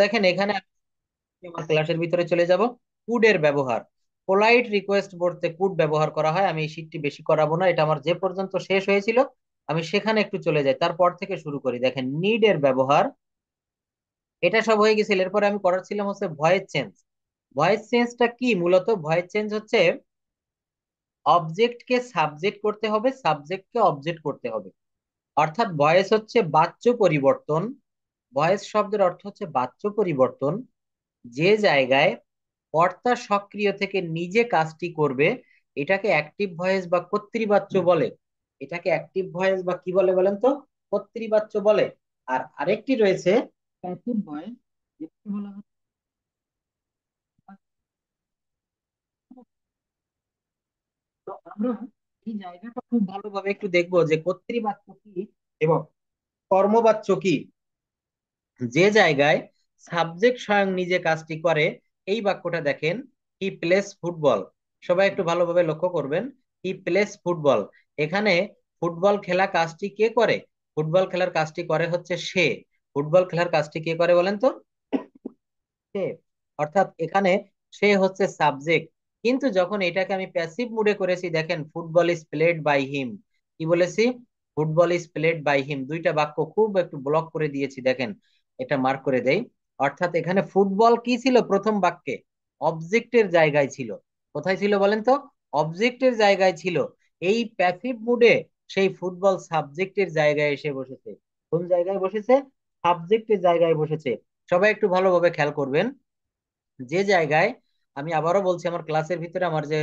দেখেন এখানে আমি আমার ক্লাসের ভিতরে চলে যাব। কুডের ব্যবহার, পোলাইট রিকোয়েস্ট বলতে কুড ব্যবহার করা হয়। আমি এই শীটটি বেশি করাবো না, এটা আমার যে পর্যন্ত শেষ হয়েছিল আমি সেখানে একটু চলে যাই, তারপর থেকে শুরু করি। দেখেন নিড এর ব্যবহার, এটা সব হয়ে গেছিল। এরপরে আমি করাচ্ছিলাম হচ্ছে ভয়েস চেঞ্জ। ভয়েস চেঞ্জটা কি? মূলত ভয়েস চেঞ্জ হচ্ছে অবজেক্টকে সাবজেক্ট করতে হবে, সাবজেক্টকে অবজেক্ট করতে হবে। অর্থাৎ ভয়েস হচ্ছে বাচ্য পরিবর্তন। ভয়েস শব্দের অর্থ হচ্ছে বাচ্য পরিবর্তন। যে জায়গায় কর্তা সক্রিয় থেকে নিজে কাজটি করবে, এটাকে অ্যাক্টিভ ভয়েস বা কর্তৃবাচ্য বলে। এটাকে অ্যাক্টিভ ভয়েস বা কি বলে বলেন তো? কর্তৃবাচ্য বলে। আর আরেকটি রয়েছে প্যাসিভ ভয়েস, যেটাকে বলা হয়। তো আমরা এই জায়গাটা খুব ভালোভাবে একটু দেখবো যে কর্তৃবাচ্য কি এবং কর্মবাচ্য কি। যে জায়গায় সাবজেক্ট স্বয়ং নিজে কাজটি করে, এই বাক্যটা দেখেন, হি প্লেস ফুটবল। সবাই একটু ভালোভাবে লক্ষ্য করবেন। হি প্লেস ফুটবল, এখানে ফুটবল খেলা কাজটি কে করে? ফুটবল খেলার কাজটি করে হচ্ছে সে। ফুটবল খেলার কাজটি কে করে বলেন তো? সে। অর্থাৎ এখানে সে হচ্ছে সাবজেক্ট। কিন্তু যখন এটাকে আমি প্যাসিভ মুডে করেছি, দেখেন football is played by him. কি বলেছি? Football is played by him. দুইটা বাক্য খুব একটু ব্লক করে দিয়েছি, দেখেন এটা মার্ক করে দেই। অর্থাৎ এখানে ফুটবল কি ছিল প্রথম বাক্যে? অবজেক্টের জায়গায় ছিল। কোথায় ছিল বলেন তো? অবজেক্টের জায়গায় ছিল। এই প্যাসিভ মুডে সেই ফুটবল সাবজেক্টের জায়গায় এসে বসেছে। কোন জায়গায় বসেছে? সাবজেক্টের জায়গায় বসেছে। সবাই একটু ভালোভাবে খেয়াল করবেন। যে জায়গায়, আমি আবারও বলছি, আমার ক্লাসের ভিতরে আমার যে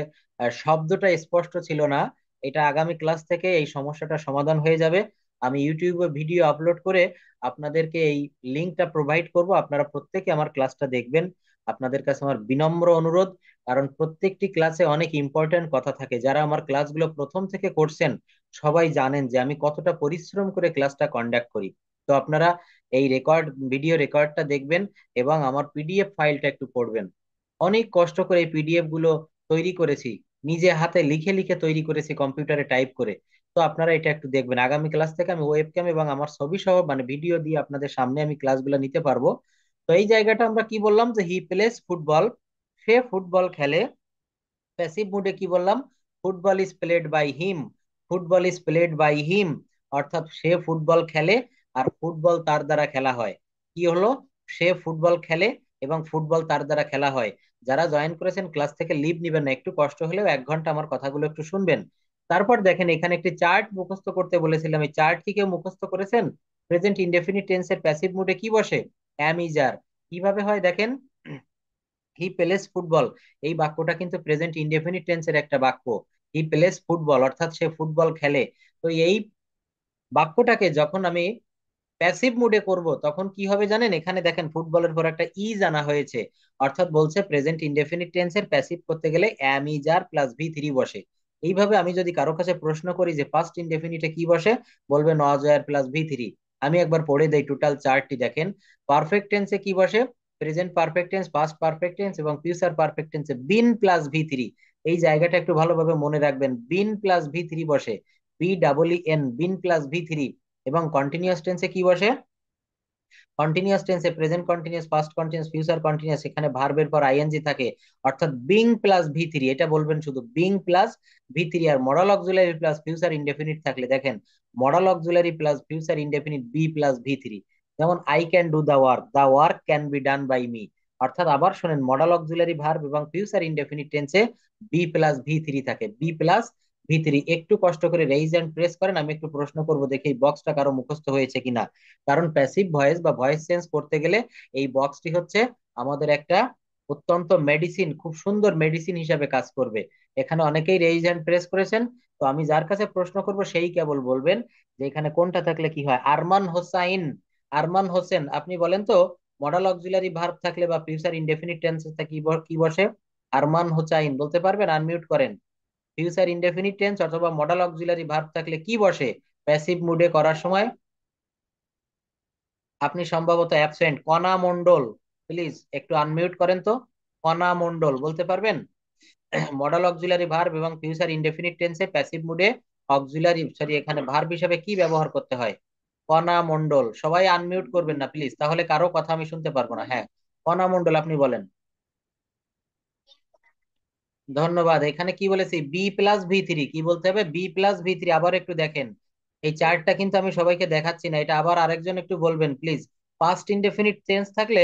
শব্দটা স্পষ্ট ছিল না, এটা আগামী ক্লাস থেকে এই সমস্যাটা সমাধান হয়ে যাবে। আমি ইউটিউবে ভিডিও আপলোড করে আপনাদেরকে এই লিঙ্কটা প্রোভাইড করব, আপনারা প্রত্যেকে আমার ক্লাসটা দেখবেন। আপনাদের কাছে আমার বিনম্র অনুরোধ, কারণ প্রত্যেকটি ক্লাসে অনেক ইম্পর্টেন্ট কথা থাকে। যারা আমার ক্লাসগুলো প্রথম থেকে করছেন সবাই জানেন যে আমি কতটা পরিশ্রম করে ক্লাসটা কন্ডাক্ট করি। তো আপনারা এই ভিডিও রেকর্ডটা দেখবেন এবং আমার পিডিএফ ফাইলটা একটু পড়বেন। অনেক কষ্ট করে এই পিডিএফ গুলো তৈরি করেছি, নিজে হাতে লিখে লিখে তৈরি করেছি, কম্পিউটারে টাইপ করে। তো আপনারা এটা একটু দেখবেন। আগামী ক্লাস থেকে আমি ওয়েবক্যাম এবং আমার ছবি সহ মানে ভিডিও দিয়ে আপনাদের সামনে আমি ক্লাসগুলো নিতে পারবো। তো এই জায়গাটা আমরা কি বললাম যে হি প্লেস ফুটবল, সে ফুটবল খেলে। প্যাসিভ মুডে কি বললাম? Football is played by him. Football is played by him, অর্থাৎ সে ফুটবল খেলে আর ফুটবল তার দ্বারা খেলা হয়। কি হলো? সে ফুটবল খেলে এবং ফুটবল তার দ্বারা খেলা হয়। যারা জয়েন করেছেন ক্লাস থেকে লিভ নিবেন না, একটু কষ্ট হলেও 1 ঘন্টা আমার কথাগুলো একটু শুনবেন। তারপর দেখেন এখানে একটি চার্ট মুখস্থ করতে বলেছিলাম, এই চার্ট কি কেউ মুখস্থ করেছেন? প্রেজেন্ট ইনডেফিনিট টেন্সের প্যাসিভ মুডে কি বসে? অ্যাম ইজ আর। কিভাবে হয় দেখেন, হি প্লেস ফুটবল, এই বাক্যটা কিন্তু প্রেজেন্ট ইনডেফিনিট টেন্সের একটা বাক্য। হি প্লেস ফুটবল অর্থাৎ সে ফুটবল খেলে। তো এই বাক্যটাকে যখন আমি প্যাসিভ মুডে করব তখন কি হবে জানেন? এখানে দেখেন ফুটবলের পর একটা ইজ আনা হয়েছে, অর্থাৎ বলছে প্রেজেন্ট ইনডেফিনিট টেন্সের প্যাসিভ করতে গেলে am is are plus V three বসে। এইভাবে আমি যদি কারো কাছে প্রশ্ন করি যে পাস্ট ইনডেফিনিটে কি বসে, বলবে নজ আর প্লাস ভি থ্রি। আমি একবার পড়ে দেই টোটাল চার্টটি দেখেন। পারফেক্ট টেন্সে কি বসে? Present perfect tense, past perfect tense এবং ফিউচার পারফেক্ট টেন্সে বিন প্লাস ভি থ্রি। এই জায়গাটা একটু ভালোভাবে মনে রাখবেন, বিন প্লাস ভি থ্রি বসে। B double E N, been plus V three. এবং কন্টিনিউয়াস টেন্সে কি বসে? কন্টিনিউয়াস টেন্সে present continuous, past continuous, future continuous, এখানে ভার্বের পর আইএনজি থাকে। অর্থাৎ বিং প্লাস ভি থ্রি, এটা বলবেন শুধু বিং প্লাস ভি থ্রি। আর modal auxiliary plus future indefinite থাকলে দেখেন modal auxiliary plus future indefinite be plus V three. যেমন I can do the work can be done by me. অর্থাৎ আবার শোনেন, মডাল অক্সিলারি ভার্ব এবং future indefinite টেন্সে be plus V three থাকে, be plus V three. একটু কষ্ট করে রেইজ এন্ড প্রেস করেন, আমি একটু প্রশ্ন করবো, দেখি এই বক্সটা কারো মুখস্থ হয়েছে কিনা। কারণ প্যাসিভ ভয়েস বা ভয়েস চেঞ্জ করতে গেলে এই বক্সটি হচ্ছে আমাদের একটা অত্যন্ত মেডিসিন, খুব সুন্দর মেডিসিন হিসাবে কাজ করবে। এখানে অনেকেই রেইজ হ্যান্ড প্রেস করেছেন। তো আমি যার কাছে প্রশ্ন করব সেই কেবল বলবেন যে এখানে কোনটা থাকলে কি হয়। আরমান হোসাইন, আরমান হোসেন, আপনি বলেন তো, মডাল অক্সিলারি ভার্ব থাকলে বা ফিউচার ইনডেফিনিট টেন্স কি কি বসে? আরমান হোসাইন বলতে পারবেন? আনমিউট করেন। ফিউচার ইনডেফিনিট টেন্স অথবা মডাল অক্সিলারি ভার্ব থাকলে কি বসে প্যাসিভ মুডে করার সময়? আপনি সম্ভবত অ্যাবসেন্ট, কণা মন্ডল। প্লিজ একটু আনমিউট করেন তো। কণা মন্ডল বলতে পারবেন? মডাল অক্সিলারি ভার্ব এবং ফিউচার ইনডেফিনিট টেন্সে প্যাসিভ মুডে অক্সিলারি, সরি, এখানে ভার্ব হিসাবে কি ব্যবহার করতে হয়? কণা মণ্ডল। সবাই আনমিউট করবেন না প্লিজ, তাহলে কারো কথা আমি শুনতে পারবো না। হ্যাঁ, কণা মণ্ডল আপনি বলেন। ধন্যবাদ। এখানে কি বলেছি? B+V3, কি বলতে হবে? B+V3। আবার একটু দেখেন, এই চার্টটা কিন্তু আমি সবাইকে দেখাচ্ছি না, এটা আবার আরেকজন একটু বলবেন প্লিজ। পাস্ট ইনডেফিনিট টেন্স থাকলে,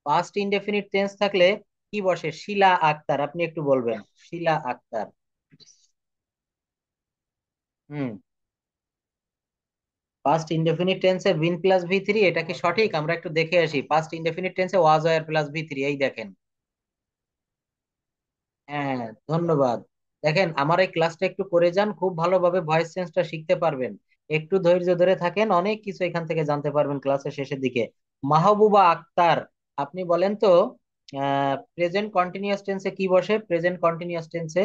পাস্ট ইনডেফিনিট টেন্স থাকলে কি বসে? শিলা আক্তার, আপনি একটু বলবেন। শিলা আক্তার। হুম। পাস্ট ইনডেফিনিট টেন্সে বিন+V3, এটা কি সঠিক? আমরা একটু দেখে আসি। পাস্ট ইনডেফিনিট টেন্সে was were plus V three, এই দেখেন। হ্যাঁ, ধন্যবাদ। দেখেন, আমার এই ক্লাসটা একটু করে যান, খুব ভালোভাবে ভয়েস চেঞ্জটা শিখতে পারবেন। একটু ধৈর্য ধরে থাকেন, অনেক কিছু এখান থেকে জানতে পারবেন ক্লাসের শেষের দিকে। মাহবুবা আক্তার, আপনি বলেন তো, প্রেজেন্ট কন্টিনিউয়াস টেন্সে কি বসে? প্রেজেন্ট কন্টিনিউয়াস টেন্সে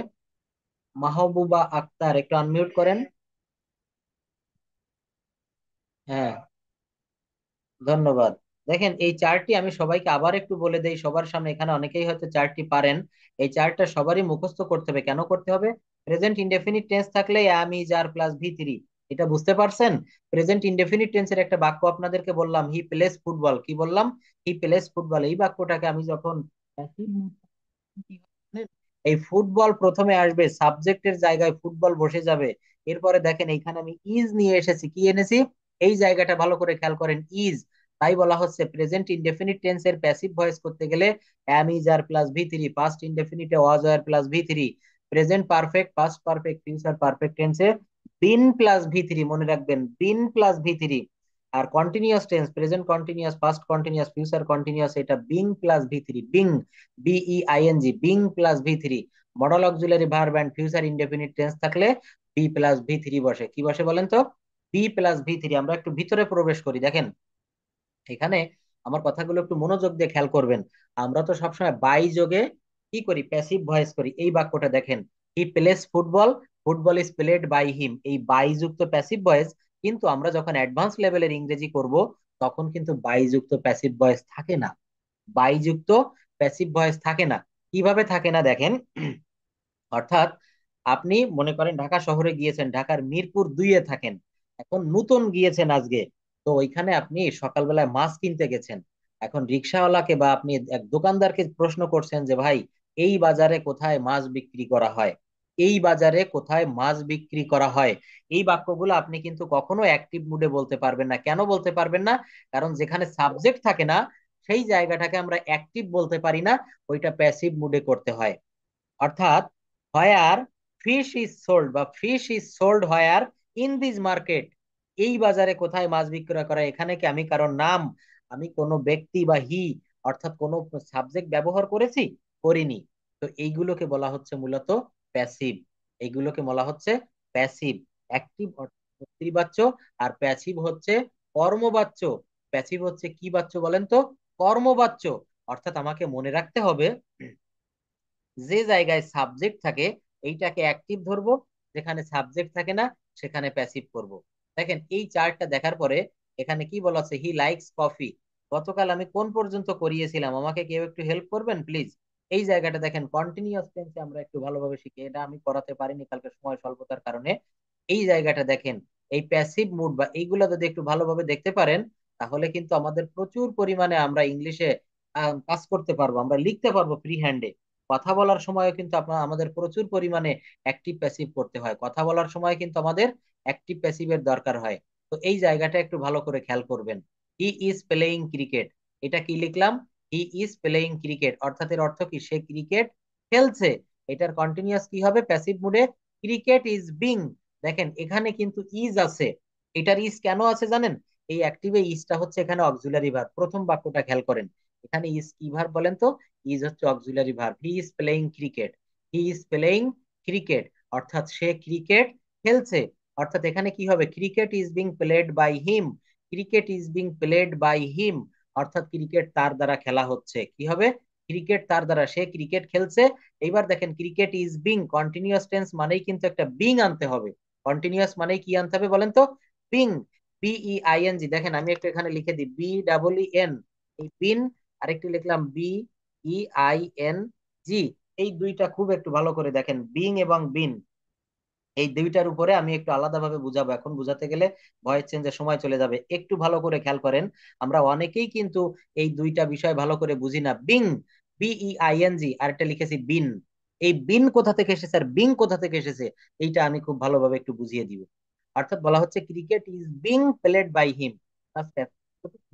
মাহবুবা আক্তার, একটু আনমিউট করেন। হ্যাঁ, ধন্যবাদ। দেখেন, এই চার্টটি আমি সবাইকে আবার একটু বলে দেই সবার সামনে, এখানে অনেকেই হয়তো চার্টটি পারেন। এই চার্টটা সবারই মুখস্থ করতে হবে। কেন করতে হবে? প্রেজেন্ট ইনডেফিনিট টেন্স থাকলে am, is, are plus V three. এটা বুঝতে পারছেন? প্রেজেন্ট ইনডেফিনিট টেন্সের একটা বাক্য আপনাদেরকে বললাম, হি প্লেস ফুটবল। কি বললাম? হি প্লেস ফুটবল। এই বাক্যটাকে আমি যখন passive mood, কি হবে জানেন? এই ফুটবল প্রথমে আসবে, সাবজেক্টের জায়গায় ফুটবল বসে যাবে। এরপরে দেখেন, এইখানে আমি ইজ নিয়ে এসেছি। কি এনেছি? এই জায়গাটা ভালো করে খেয়াল করেন, ইজ। তাই বলা হচ্ছে প্রেজেন্ট ইনডেফিনিট টেন্সের প্যাসিভ ভয়েস করতে গেলে am, is, are plus V three. Past ইনডেফিনিটে was were plus V three. Present perfect, past perfect, future perfect টেন্সে বিন+V3, মনে রাখবেন, বিন+V3। আর continuous tense, present continuous, past continuous, future continuous, এটা বিং+V3। Being, BEING, বিং+V3। Model auxiliary verb and future indefinite tense থাকলে B+V3 বসে। কি বসে বলেন তো? B+V3। আমরা একটু ভিতরে প্রবেশ করি, দেখেন এখানে আমার কথাগুলো একটু মনোযোগ দিয়ে খেয়াল করবেন। আমরা তো সবসময় বাই যোগে কি করি? প্যাসিভ ভয়েস করি। এই বাক্যটা দেখেন, he plays football, football is played by him. এই বাই যুক্ত প্যাসিভ ভয়েস। কিন্তু আমরা যখন অ্যাডভান্স লেভেলের ইংরেজি করব, তখন কিন্তু বাই যুক্ত প্যাসিভ ভয়েস থাকে না। বাই যুক্ত প্যাসিভ ভয়েস থাকে না। কিভাবে থাকে না দেখেন। অর্থাৎ আপনি মনে করেন ঢাকা শহরে গিয়েছেন, ঢাকার মিরপুর 2-এ থাকেন, এখন নতুন গিয়েছেন আজকে। তো ওইখানে আপনি সকালবেলায় মাছ কিনতে গেছেন। এখন রিক্সাওয়ালাকে বা আপনি এক দোকানদারকে প্রশ্ন করছেন যে ভাই, এই বাজারে কোথায় মাছ বিক্রি করা হয়? এই বাজারে কোথায় মাছ বিক্রি করা হয়? এই বাক্যগুলো আপনি কিন্তু কখনো অ্যাক্টিভ মুডে বলতে পারবেন না। কেন বলতে পারবেন না? কারণ যেখানে সাবজেক্ট থাকে না, সেই জায়গাটাকে আমরা অ্যাক্টিভ বলতে পারি না, ওইটা প্যাসিভ মুডে করতে হয়। অর্থাৎ হোয়ার ফিশ ইজ সোল্ড, বা fish is sold where in this market. এই বাজারে কোথায় মাছ বিক্রয় করা হয়? এখানে কি আমি কারণ নাম, আমি কোনো ব্যক্তি বা হি, অর্থাৎ কোনো সাবজেক্ট ব্যবহার করেছি? করিনি। তো এইগুলোকে বলা হচ্ছে মূলত প্যাসিভ। এইগুলোকে বলা হচ্ছে প্যাসিভ। অ্যাক্টিভ কর্তৃবাচ্য, আর প্যাসিভ হচ্ছে কর্মবাচ্য। প্যাসিভ হচ্ছে কি বাচ্য বলেন তো? কর্মবাচ্য। অর্থাৎ আমাকে মনে রাখতে হবে, যে জায়গায় সাবজেক্ট থাকে এইটাকে অ্যাক্টিভ ধরবো, যেখানে সাবজেক্ট থাকে না সেখানে প্যাসিভ করব। দেখেন, এই চার্টটা দেখার পরে এখানে কি বলা আছে? He likes coffee. গতকাল আমি কোন পর্যন্ত করিয়েছিলাম? আমাকে কেউ একটু হেল্প করবেন প্লিজ। এই জায়গাটা দেখেন, কন্টিনিউয়াস টেন্সে আমরা একটু ভালোভাবে শিখি, এটা আমি করাতে পারিনি কালকে সময় স্বল্পতার কারণে। এই জায়গাটা দেখেন, এই প্যাসিভ মুড বা এইগুলা যদি একটু ভালোভাবে দেখতে পারেন, তাহলে কিন্তু আমাদের প্রচুর পরিমাণে আমরা ইংলিশে কাজ করতে পারবো, আমরা লিখতে পারবো ফ্রি হ্যান্ডে। কথা বলার সময় কিন্তু আপনার আমাদের প্রচুর পরিমাণে অ্যাক্টিভ প্যাসিভ করতে হয়। কথা বলার সময় কিন্তু আমাদের অ্যাক্টিভ প্যাসিভের দরকার হয়। তো এই জায়গাটা একটু ভালো করে খেয়াল করবেন। হি ইজ প্লেইং ক্রিকেট। এটা কি লিখলাম? হি ইজ প্লেইং ক্রিকেট, অর্থাৎ এর অর্থ কি? সে ক্রিকেট খেলছে। এটার কন্টিনিউয়াস কি হবে প্যাসিভ মুডে? Cricket is being. দেখেন, এখানে কিন্তু ইজ আছে। এটার ইজ কেন আছে জানেন? এই অ্যাক্টিভে ইজটা হচ্ছে এখানে অক্সিলারি ভার্ব। প্রথম বাক্যটা খেয়াল করেন, এখানে ইজ কি ভার্ব বলেন তো? ইজ হচ্ছে auxiliary verb. He is playing cricket. He is playing cricket, অর্থাৎ সে ক্রিকেট খেলছে। অর্থাৎ এখানে কি হবে? Cricket is being played by him. Cricket is being played by him, অর্থাৎ ক্রিকেট তার দ্বারা খেলা হচ্ছে। কি হবে? ক্রিকেট তার দ্বারা, সে ক্রিকেট খেলছে। এইবার দেখেন, cricket is being, continuous tense মানেই কিন্তু একটা বিং আনতে হবে। কন্টিনিউয়াস মানেই কি আনতে হবে বলেন তো? Being, BEING। দেখেন, আমি একটু এখানে লিখে দিই, BEEN। এই বিন, আরেকটু লিখলাম BEING। এই দুইটা খুব একটু ভালো করে দেখেন, বিং এবং বিন। এই দুইটার উপরে আমি একটু আলাদাভাবে বুঝাবো, এখন বুঝাতে গেলে ভয়েস চেঞ্জের সময় চলে যাবে। একটু ভালো করে খেয়াল করেন, আমরা অনেকেই কিন্তু এই দুইটা বিষয় ভালো করে বুঝি না। বিং, BEING, আর একটা লিখেছি বিন। এই বিন কোথা থেকে এসেছে আর বিং কোথা থেকে এসেছে, এইটা আমি খুব ভালোভাবে একটু বুঝিয়ে দিব। অর্থাৎ বলা হচ্ছে cricket is being played by him.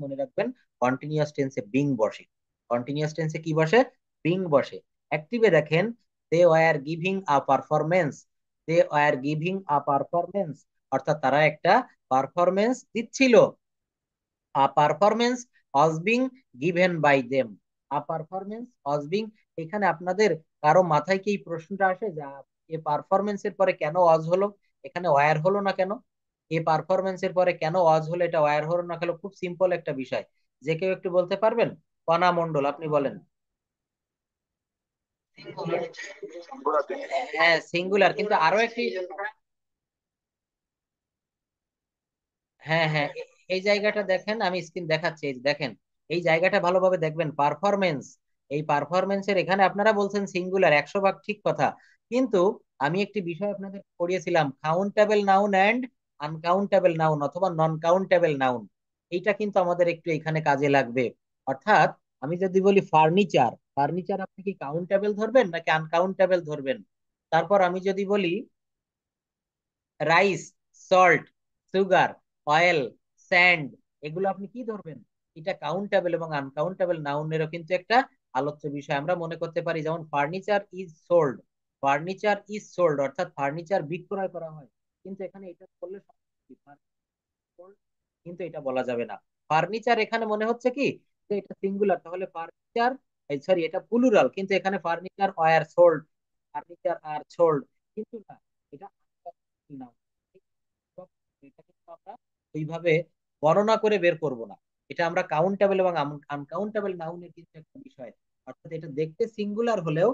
মনে রাখবেন, কন্টিনিউয়াস টেন্সে বিং বসে। কন্টিনিউয়াস টেন্সে কি বসে? বিং বসে। অ্যাক্টিভে দেখেন, they were giving a performance. They were giving a performance, অর্থাৎ তারা একটা পারফরমেন্স দিচ্ছিল। A performance was being given by them. A performance was being, এখানে আপনাদের কারো মাথায় কি এই প্রশ্নটা আসে যে এ পারফরমেন্স এর পরে কেন ওয়াজ হলো, এখানে ওয়্যার হলো না কেন? এ পারফরমেন্স এর পরে কেন ওয়াজ হলো, এটা ওয়্যার হলো না কেন? খুব সিম্পল একটা বিষয়। যে কেউ একটু বলতে পারবেন? কণা মণ্ডল, আপনি বলেন। হ্যাঁ, সিঙ্গুলার, কিন্তু আরো একটি। হ্যাঁ হ্যাঁ, এই জায়গাটা দেখেন, আমি স্ক্রিন দেখাচ্ছি, এই যে দেখেন, এই জায়গাটা ভালোভাবে দেখবেন, পারফরমেন্স। এই পারফরমেন্সের এখানে আপনারা বলছেন সিঙ্গুলার, 100 ভাগ ঠিক কথা। কিন্তু আমি একটি বিষয় আপনাদের পড়িয়েছিলাম, countable noun and uncountable noun অথবা নন কাউন্টেবল নাউন। এইটা কিন্তু আমাদের একটু এখানে কাজে লাগবে। অর্থাৎ আমি যদি বলি ফার্নিচার, ফার্নিচার আপনি কি কাউন্টেবল ধরবেন নাকি আনকাউন্টেবল ধরবেন? তারপর আমি যদি বলি rice, salt, sugar, oil, sand, এগুলো আপনি কি ধরবেন? এটা কাউন্টেবল এবং আনকাউন্টেবল নাউনেরও কিন্তু একটা আলোচ্য বিষয়। আমরা মনে করতে পারি যেমন furniture is sold, furniture is sold অর্থাৎ ফার্নিচার বিক্রয় করা হয়। কিন্তু এখানে এটা করলে কিন্তু এটা বলা যাবে না। ফার্নিচার এখানে মনে হচ্ছে কি যে এটা সিঙ্গুলার, তাহলে ফার্নিচার, সরি এটা প্লুরাল, কিন্তু এখানে furniture are sold, furniture are sold, কিন্তু না, এটা না, এটা কিন্তু আমরা ওইভাবে গণনা করে বের করব না। এটা আমরা কাউন্টেবল এবং আনকাউন্টেবল নাউনের কিন্তু একটা বিষয়। অর্থাৎ এটা দেখতে সিঙ্গুলার হলেও,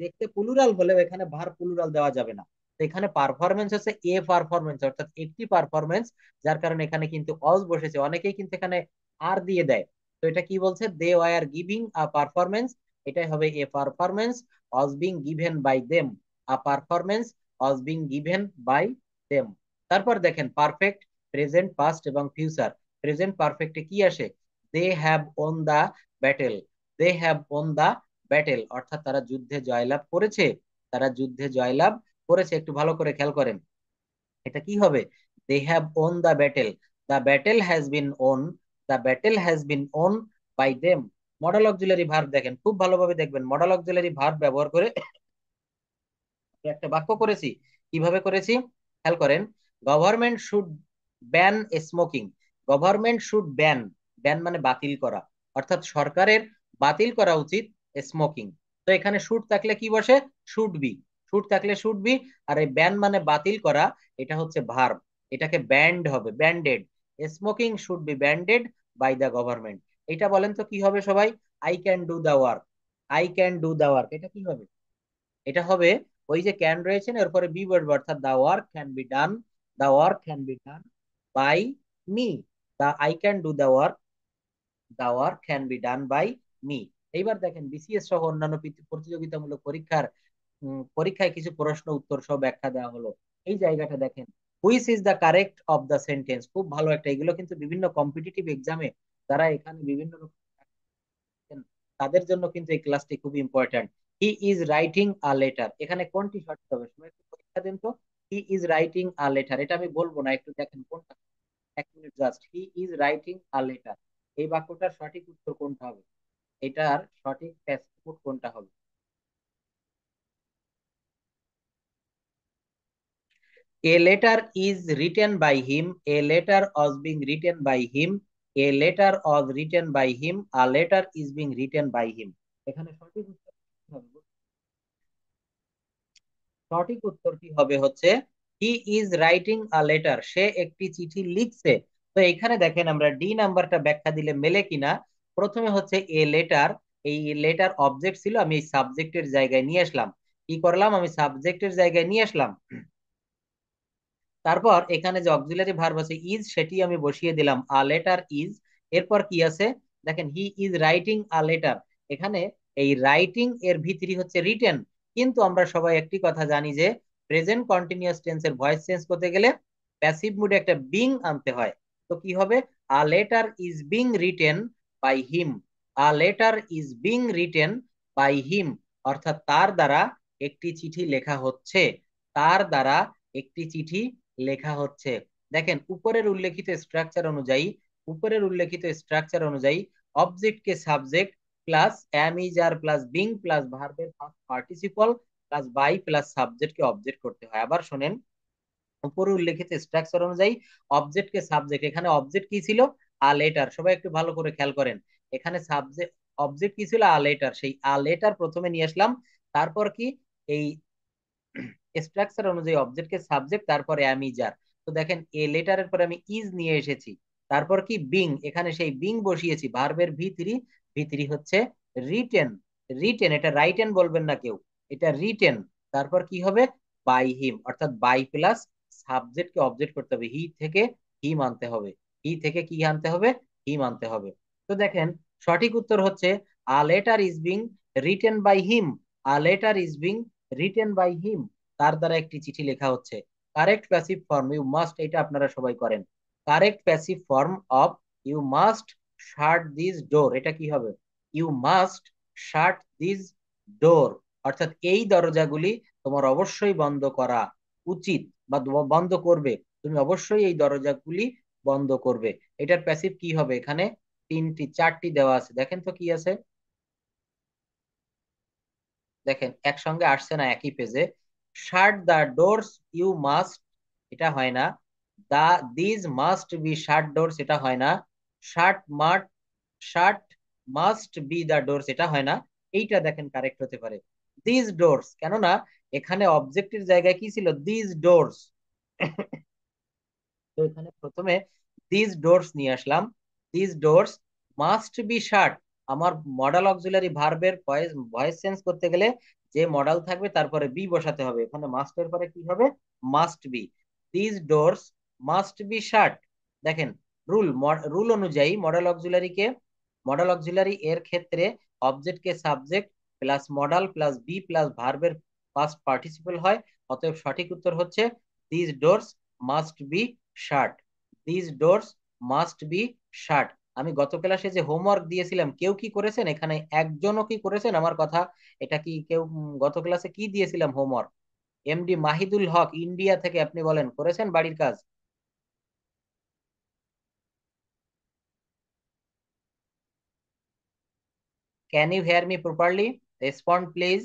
দেখতে প্লুরাল হলেও এখানে ভার প্লুরাল দেওয়া যাবে না। তো এখানে পারফরমেন্স হচ্ছে এ পারফরমেন্স, অর্থাৎ একটি পারফরমেন্স, যার কারণে এখানে কিন্তু অজ বসেছে। অনেকেই কিন্তু এখানে আর দিয়ে দেয়। তো এটা কি বলছে? They were giving a performance, এটাই হবে a performance was being given by them. A performance was being given by them. তারপর দেখেন পারফেক্ট, প্রেজেন্ট, পাস্ট এবং ফিউচার। প্রেজেন্ট পারফেক্টে কি আসে? They have won the battle. They have won the battle, অর্থাৎ তারা যুদ্ধে জয়লাভ করেছে। তারা যুদ্ধে জয়লাভ করেছে। একটু ভালো করে খেয়াল করেন, এটা কি হবে? They have won the battle, the battle has been won, the battle has been won by them. Modal auxiliary verb দেখেন, খুব ভালোভাবে দেখবেন, মডেল অক্সিলারি ভার্ব ব্যবহার করে একটা বাক্য করেছি। কিভাবে করেছি খেয়াল করেন। Government should ban smoking. Government should ban, ban মানে বাতিল করা, অর্থাৎ সরকারের বাতিল করা উচিত স্মোকিং। তো এখানে শুড থাকলে কি বসে? Should be. শুড থাকলে শুড বি। আর এই ব্যান মানে বাতিল করা, এটা হচ্ছে ভার্ব। এটাকে ব্যান্ড হবে, banded. Smoking should be banded by the government. এটা বলেন তো কি হবে সবাই? I can do the work. I can do the work, এটা কি হবে? এটা হবে ওই যে ক্যান রয়েছে না, এরপরে বি বসবে, অর্থাৎ the work can be done, the work can be done by me. The I can do the work, the work can be done by me. এইবার দেখেন বিসিএস সহ অন্যান্য প্রতিযোগিতামূলক পরীক্ষার পরীক্ষায় কিছু প্রশ্ন উত্তর সহ ব্যাখ্যা দেওয়া হলো। এই জায়গাটা দেখেন, which is the correct of the sentence, খুব ভালো একটা। এগুলো কিন্তু বিভিন্ন কম্পিটিটিভ এক্সামে যারা এখানে বিভিন্ন রকম তাদের জন্য কিন্তু এই ক্লাসটি খুব important. He is writing a letter, এখানে কোনটি সঠিক হবে? সময় একটু পরীক্ষা দেন তো। হি ইজ রাইটিং আ লেটার, এটা আমি বলবো না, একটু দেখেন কোনটা। 1 minute just. He is writing a letter, এই বাক্যটার সঠিক উত্তর কোনটা হবে? এটার সঠিক প্যাসিভ কোনটা হবে? A letter is written by him. A letter was being written by him. A letter was written by him. A letter is being written by him. এখানে সঠিক উত্তর কি হবে? সঠিক উত্তর কি হবে হচ্ছে he is writing a letter, সে একটি চিঠি লিখছে। তো এখানে দেখেন আমরা ডি নাম্বারটা ব্যাখ্যা দিলে মেলে কিনা। প্রথমে হচ্ছে এ লেটার, এই লেটার অবজেক্ট ছিল, আমি এই সাবজেক্টের জায়গায় নিয়ে আসলাম। কি করলাম? আমি সাবজেক্টের জায়গায় নিয়ে আসলাম। তারপর এখানে যে অক্সিলারি ভার্ব আছে ইজ, সেটি আমি বসিয়ে দিলাম, আ লেটার ইজ। এরপর কি আছে দেখেন, হি ইজ রাইটিং আ লেটার। এখানে এই রাইটিং এর ভিতরি হচ্ছে রিটেন। কিন্তু আমরা সবাই একটি কথা জানি যে প্রেজেন্ট কন্টিনিউয়াস টেন্সের ভয়েস চেঞ্জ করতে গেলে প্যাসিভ মুডে একটা বিং আনতে হয়। তো কি হবে? A letter is being written by him. A letter is being written by him, অর্থাৎ তার দ্বারা একটি চিঠি লেখা হচ্ছে। তার দ্বারা একটি চিঠি লেখা হচ্ছে। দেখেন উপরের উল্লেখিত স্ট্রাকচার অনুযায়ী অবজেক্টকে subject plus am is are plus being plus ভার্বের first participle plus by plus সাবজেক্টকে অবজেক্ট করতে হয়। আবার শোনেন, উপরে উল্লেখিত স্ট্রাকচার অনুযায়ী অবজেক্টকে সাবজেক্ট, এখানে অবজেক্ট কি ছিল? A letter. সবাই একটু ভালো করে খেয়াল করেন, এখানে সাবজেক্ট অবজেক্ট কি ছিল? A letter. সেই আ লেটার প্রথমে নিয়ে আসলাম, তারপর কি এই স্ট্রাকচার অনুযায়ী অবজেক্টকে সাবজেক্ট, তারপরে আমি যার। তো দেখেন এ লেটারের পরে আমি ইজ নিয়ে এসেছি, তারপর কি বিং, এখানে সেই বিং বসিয়েছি, ভার্বের ভি থ্রি। ভি3 হচ্ছে রিটেন। রিটেন, এটা রাইটেন বলবেন না কেউ, এটা রিটেন। তারপর কি হবে? বাই হিম, অর্থাৎ বাই প্লাস সাবজেক্টকে অবজেক্ট করতে হবে, হি থেকে হিম আনতে হবে। হি থেকে কি আনতে হবে? হিম আনতে হবে। তো দেখেন সঠিক উত্তর হচ্ছে a letter is being written by him. A letter is being written by him, তার দ্বারা একটি চিঠি লেখা হচ্ছে। Correct passive form you must, এটা আপনারা সবাই করেন। Correct passive form of you must shut this door, এটা কি হবে? You must shut this door, অর্থাৎ এই দরজাগুলি তোমার অবশ্যই বন্ধ করা উচিত, বা বন্ধ করবে, তুমি অবশ্যই এই দরজাগুলি বন্ধ করবে। এটার প্যাসিভ কি হবে? এখানে তিনটি চারটি দেওয়া আছে, দেখেন তো কি আছে। দেখেন একসঙ্গে আসছে না একই পেজে। Shut the doors you must, এটা হয় না। The these must be shut doors, এটা হয় না। Shut mat shut must be the doors, এটা হয় না। এইটা দেখেন কারেক্ট হতে পারে দিজ ডোরস, কেননা এখানে অবজেক্টের জায়গায় কি ছিল? These doors. তো এখানে প্রথমে দিস ডোরস নিয়ে আসলাম। This doors must be shut, আমার মডাল অক্সিলারি ভার্বের ভয়েস ভয়েস চেঞ্জ করতে গেলে যে মডাল থাকবে তারপরে বি বসাতে হবে, এখানে মাস্টের পরে কি হবে? Must be. This doors must be shut. দেখেন রুল রুল অনুযায়ী মডাল অক্সিলারি এর ক্ষেত্রে অবজেক্টকে subject plus modal plus be plus ভার্বের পাস্ট পার্টিসিপল হয়। অতএব সঠিক উত্তর হচ্ছে this doors must be shut. This doors must be shut. আমি গত ক্লাসে যে হোমওয়ার্ক দিয়েছিলাম, কেউ কি করেছেন? এখানে একজনও কি করেছেন আমার কথা? এটা কি কেউ গত ক্লাসে কি দিয়েছিলাম homework? MD Mahidul Haque India থেকে, আপনি বলেন করেছেন বাড়ির কাজ? Can you hear me properly? Respond please.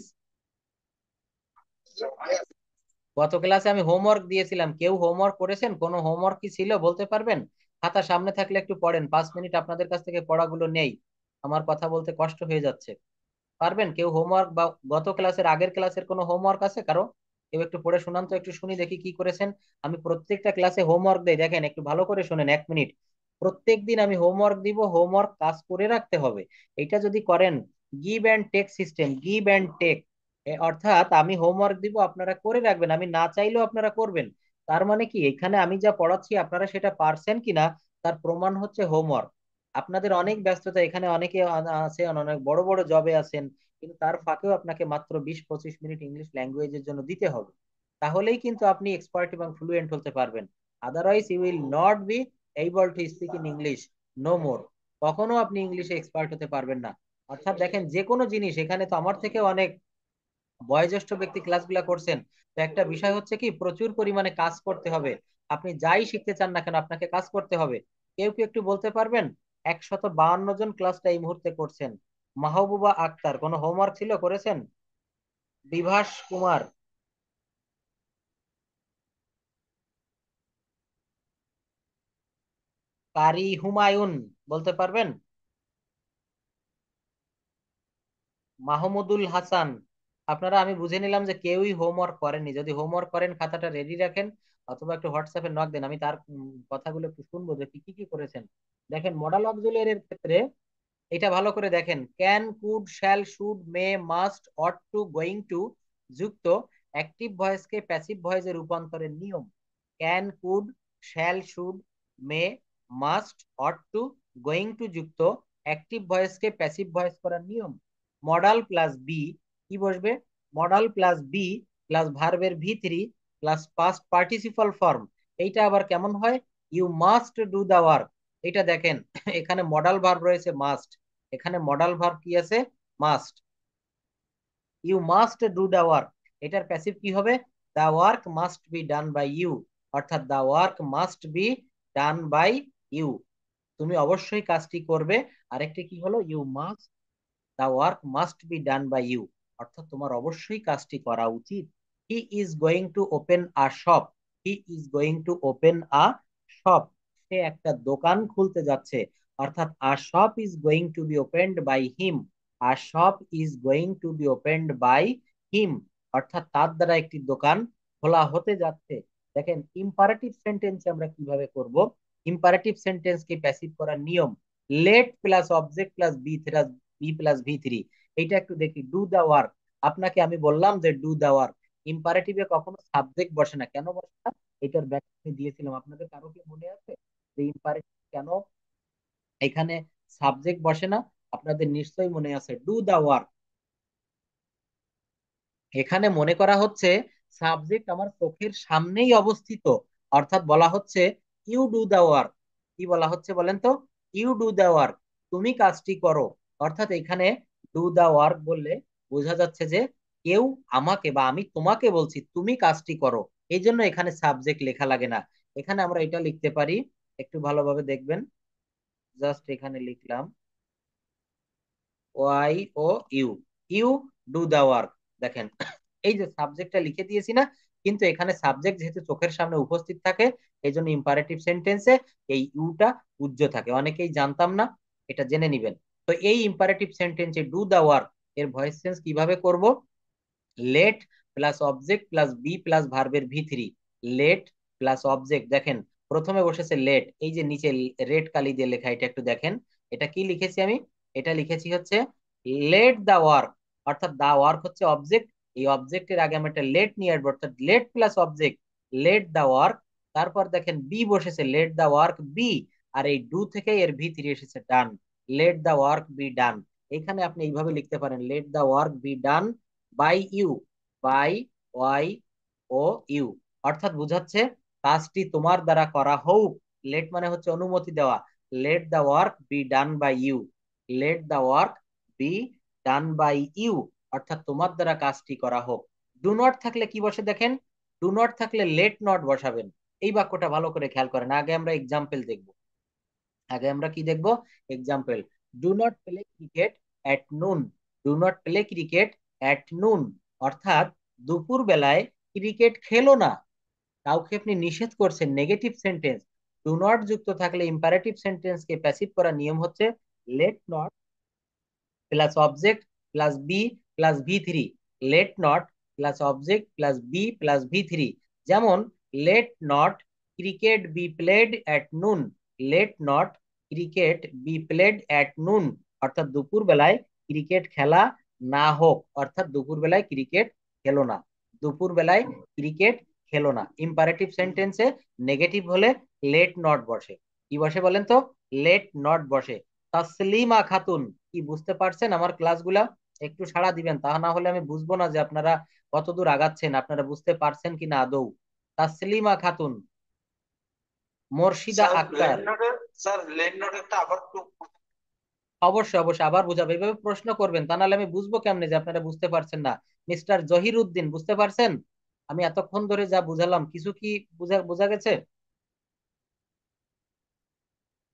গত ক্লাসে আমি হোমওয়ার্ক দিয়েছিলাম, কেউ হোমওয়ার্ক করেছেন? কোনো হোমওয়ার্ক কি ছিল বলতে পারবেন? খাতা সামনে থাকলে একটু পড়েন, 5 মিনিট আপনাদের কাছ থেকে পড়াগুলো নেই, আমার কথা বলতে কষ্ট হয়ে যাচ্ছে। পারবেন কেউ হোমওয়ার্ক, বা গত ক্লাসের আগের ক্লাসের কোনো হোমওয়ার্ক আছে কারো? কেউ একটু পড়ে শোনান তো, একটু শুনি দেখি কি করেছেন। আমি প্রত্যেকটা ক্লাসে হোমওয়ার্ক দেই, দেখেন একটু ভালো করে শোনেন 1 মিনিট। প্রত্যেক দিন আমি হোমওয়ার্ক দিব, হোমওয়ার্ক কাজ করে রাখতে হবে। এটা যদি করেন, give and take system, give and take, অর্থাৎ আমি হোমওয়ার্ক দিব আপনারা করে রাখবেন, আমি না চাইলেও আপনারা করবেন। তার মানে কি, এখানে আমি যা পড়াচ্ছি আপনারা সেটা পারছেন কিনা তার প্রমাণ হচ্ছে হোমওয়ার্ক। আপনাদের অনেক ব্যস্ততা, এখানে অনেকে আছেন অনেক বড় বড় জবে আছেন, কিন্তু তার ফাঁকেও আপনাকে মাত্র 20-25 মিনিট ইংলিশ ল্যাঙ্গুয়েজের জন্য দিতে হবে। তাহলেই কিন্তু আপনি এক্সপার্ট এবং ফ্লুয়েন্ট হতে পারবেন। Otherwise you will not be able to speak in English no more. কখনো আপনি ইংলিশে এক্সপার্ট হতে পারবেন না। অর্থাৎ দেখেন যে কোনো জিনিস, এখানে তো আমার থেকে অনেক বয়োজ্যেষ্ঠ ব্যক্তি ক্লাসগুলা করছেন। তো একটা বিষয় হচ্ছে কি, প্রচুর পরিমাণে কাজ করতে হবে। আপনি যাই শিখতে চান না কেন আপনাকে কাজ করতে হবে। কেউ কি একটু বলতে পারবেন? 152 জন ক্লাসটা এই মুহূর্তে করছেন। মাহবুবা আক্তার কোনো হোমওয়ার্ক ছিল, করেছেন? বিভাস কুমার, কারি হুমায়ুন বলতে পারবেন? মাহমুদুল হাসান। আপনারা, আমি বুঝে নিলাম যে কেউই হোমওয়ার্ক করেননি। যদি হোমওয়ার্ক করেন খাতাটা রেডি রাখেন, অথবা একটু হোয়াটসঅ্যাপে নক দেন, আমি তার কথাগুলো একটু শুনবো যে কি কি কি করেছেন। দেখেন মডাল অক্সিলারি এর ক্ষেত্রে এটা ভালো করে দেখেন, can could shall should may must ought to going to যুক্ত অ্যাক্টিভ ভয়েসকে প্যাসিভ ভয়েসে রূপান্তরের নিয়ম। Can could shall should may must ought to going to যুক্ত অ্যাক্টিভ ভয়েসকে প্যাসিভ ভয়েস করার নিয়ম। মডাল প্লাস বি কি বসবে? মডাল প্লাস বি প্লাস ভার্বের V three plus past participle form, এইটা আবার কেমন হয়? You must do the work. এটা দেখেন এখানে মডাল ভার্ব রয়েছে মাস্ট, এখানে মডাল ভার্ব কি আছে? Must. You must do the work, এটার প্যাসিভ কি হবে? The work must be done by you, অর্থাৎ the work must be done by you, তুমি অবশ্যই কাজটি করবে। আরেকটি কি হলো? You must, the work must be done by you, অর্থাৎ তোমার অবশ্যই কাজটি করা উচিত। He is going to open a shop, he is going to open a shop, সে একটা দোকান খুলতে যাচ্ছে, অর্থাৎ a shop is going to be opened by him, a shop is going to be opened by him, অর্থাৎ তার দ্বারা একটি দোকান খোলা হতে যাচ্ছে। দেখেন ইম্পারেটিভ সেন্টেন্সে আমরা কিভাবে করব? ইম্পারেটিভ সেন্টেন্সকে প্যাসিভ করার নিয়ম, let plus object plus be plus V three. এইটা একটু দেখি, ডু দা ওয়ার্ক, আপনাকে আমি বললাম যে ডু দা ওয়ার্ক, ইম্পারেটিভে কখনো সাবজেক্ট বসে না, কেন বসে না? এটার ব্যাখ্যা আমি দিয়েছিলাম, আপনাদের কারো কি মনে আছে যে ইম্পারেটিভ কেন এখানে সাবজেক্ট বসে না? আপনাদের নিশ্চয়ই মনে আছে, ডু দা ওয়ার্ক, এখানে মনে করা হচ্ছে সাবজেক্ট আমার চোখের সামনেই অবস্থিত, অর্থাৎ বলা হচ্ছে ইউ ডু দা ওয়ার্ক। কি বলা হচ্ছে বলেন তো? ইউ ডু দা ওয়ার্ক, তুমি কাজটি করো। অর্থাৎ এখানে ডু দা ওয়ার্ক বললে বোঝা যাচ্ছে যে কেউ আমাকে বা আমি তোমাকে বলছি তুমি কাজটি করো, এই জন্য এখানে সাবজেক্ট লেখা লাগে না। এখানে আমরা এটা লিখতে পারি, একটু ভালোভাবে দেখবেন, জাস্ট এখানে লিখলাম Y O U, you do the work. দেখেন এই যে সাবজেক্টটা লিখে দিয়েছি না, কিন্তু এখানে সাবজেক্ট যেহেতু চোখের সামনে উপস্থিত থাকে, এই জন্য ইম্পারেটিভ সেন্টেন্সে এই ইউটা উজ্জ্ব থাকে, অনেকেই জানতাম না, এটা জেনে নিবেন। তো এই ইম্পারেটিভ সেন্টেন্সে ডু দা ওয়ার্ক এর ভয়েস চেঞ্জ কিভাবে করব? Let plus object plus be plus ভার্বের V three, let plus object, দেখেন প্রথমে বসেছে লেট, এই যে নিচে রেড কালি দিয়ে লেখা, এটা একটু দেখেন, এটা কি লিখেছি আমি? এটা লিখেছি হচ্ছে লেট দা ওয়ার্ক, অর্থাৎ দা ওয়ার্ক হচ্ছে অবজেক্ট, এই অবজেক্টের আগে আমি একটা লেট নিয়ে আসবো, অর্থাৎ let plus object, let the work. তারপর দেখেন বি বসেছে, লেট দা ওয়ার্ক বি, আর এই ডু থেকে এর ভি থ্রি এসেছে done, let the work be done. এখানে আপনি এইভাবে লিখতে পারেন, let the work be done by you, by Y O U, অর্থাৎ বুঝাচ্ছে কাজটি তোমার দ্বারা করা হোক। লেট মানে হচ্ছে অনুমতি দেওয়া, let the work be done by you, let the work be done by you, অর্থাৎ তোমার দ্বারা কাজটি করা হোক। ডু নট থাকলে কি বসে দেখেন, ডু নট থাকলে লেট নট বসাবেন। এই বাক্যটা ভালো করে খেয়াল করেন, আগে আমরা এক্সাম্পল দেখব, আগে আমরা কি দেখব? Example, do not play cricket at noon, do not play cricket at noon, অর্থাৎ দুপুর বেলায় ক্রিকেট খেলো না, কাউকে আপনি নিষেধ করছেন, নেগেটিভ সেন্টেন্স। ডু নট যুক্ত থাকলে ইম্পারেটিভ সেন্টেন্স কে প্যাসিভ করার নিয়ম হচ্ছে let not plus object plus be plus V three, let not plus object plus be plus V three. যেমন let not cricket be played at noon, let not cricket be played at noon, অর্থাৎ দুপুর বেলায় cricket খেলা না হোক, অর্থাৎ দুপুর বেলায় ক্রিকেট খেলো না, দুপুর বেলায় ক্রিকেট খেলো না। ইম্পারেটিভ সেন্টেন্সে নেগেটিভ হলে লেট নট বসে, কি বসে বলেন তো? লেট নট বসে। তাসলিমা খাতুন, কি বুঝতে পারছেন আমার ক্লাসগুলা? একটু সাড়া দিবেন, তা না হলে আমি বুঝবো না যে আপনারা কতদূর আগাচ্ছেন, আপনারা বুঝতে পারছেন কিনা আদৌ। তাসলিমা খাতুন, মোর্শিদা স্যার আক্তার। লেন নোটের, স্যার লেন নোটেরটা আবার একটু। অবশ্যই অবশ্যই আবার বুঝাবো, এইভাবে প্রশ্ন করবেন, তা নাহলে আমি বুঝবো কেমনে যে আপনারা বুঝতে পারছেন না। মিস্টার জহির উদ্দিন, বুঝতে পারছেন আমি এতক্ষণ ধরে যা বুঝালাম? কিছু কি বুঝা বোঝা গেছে?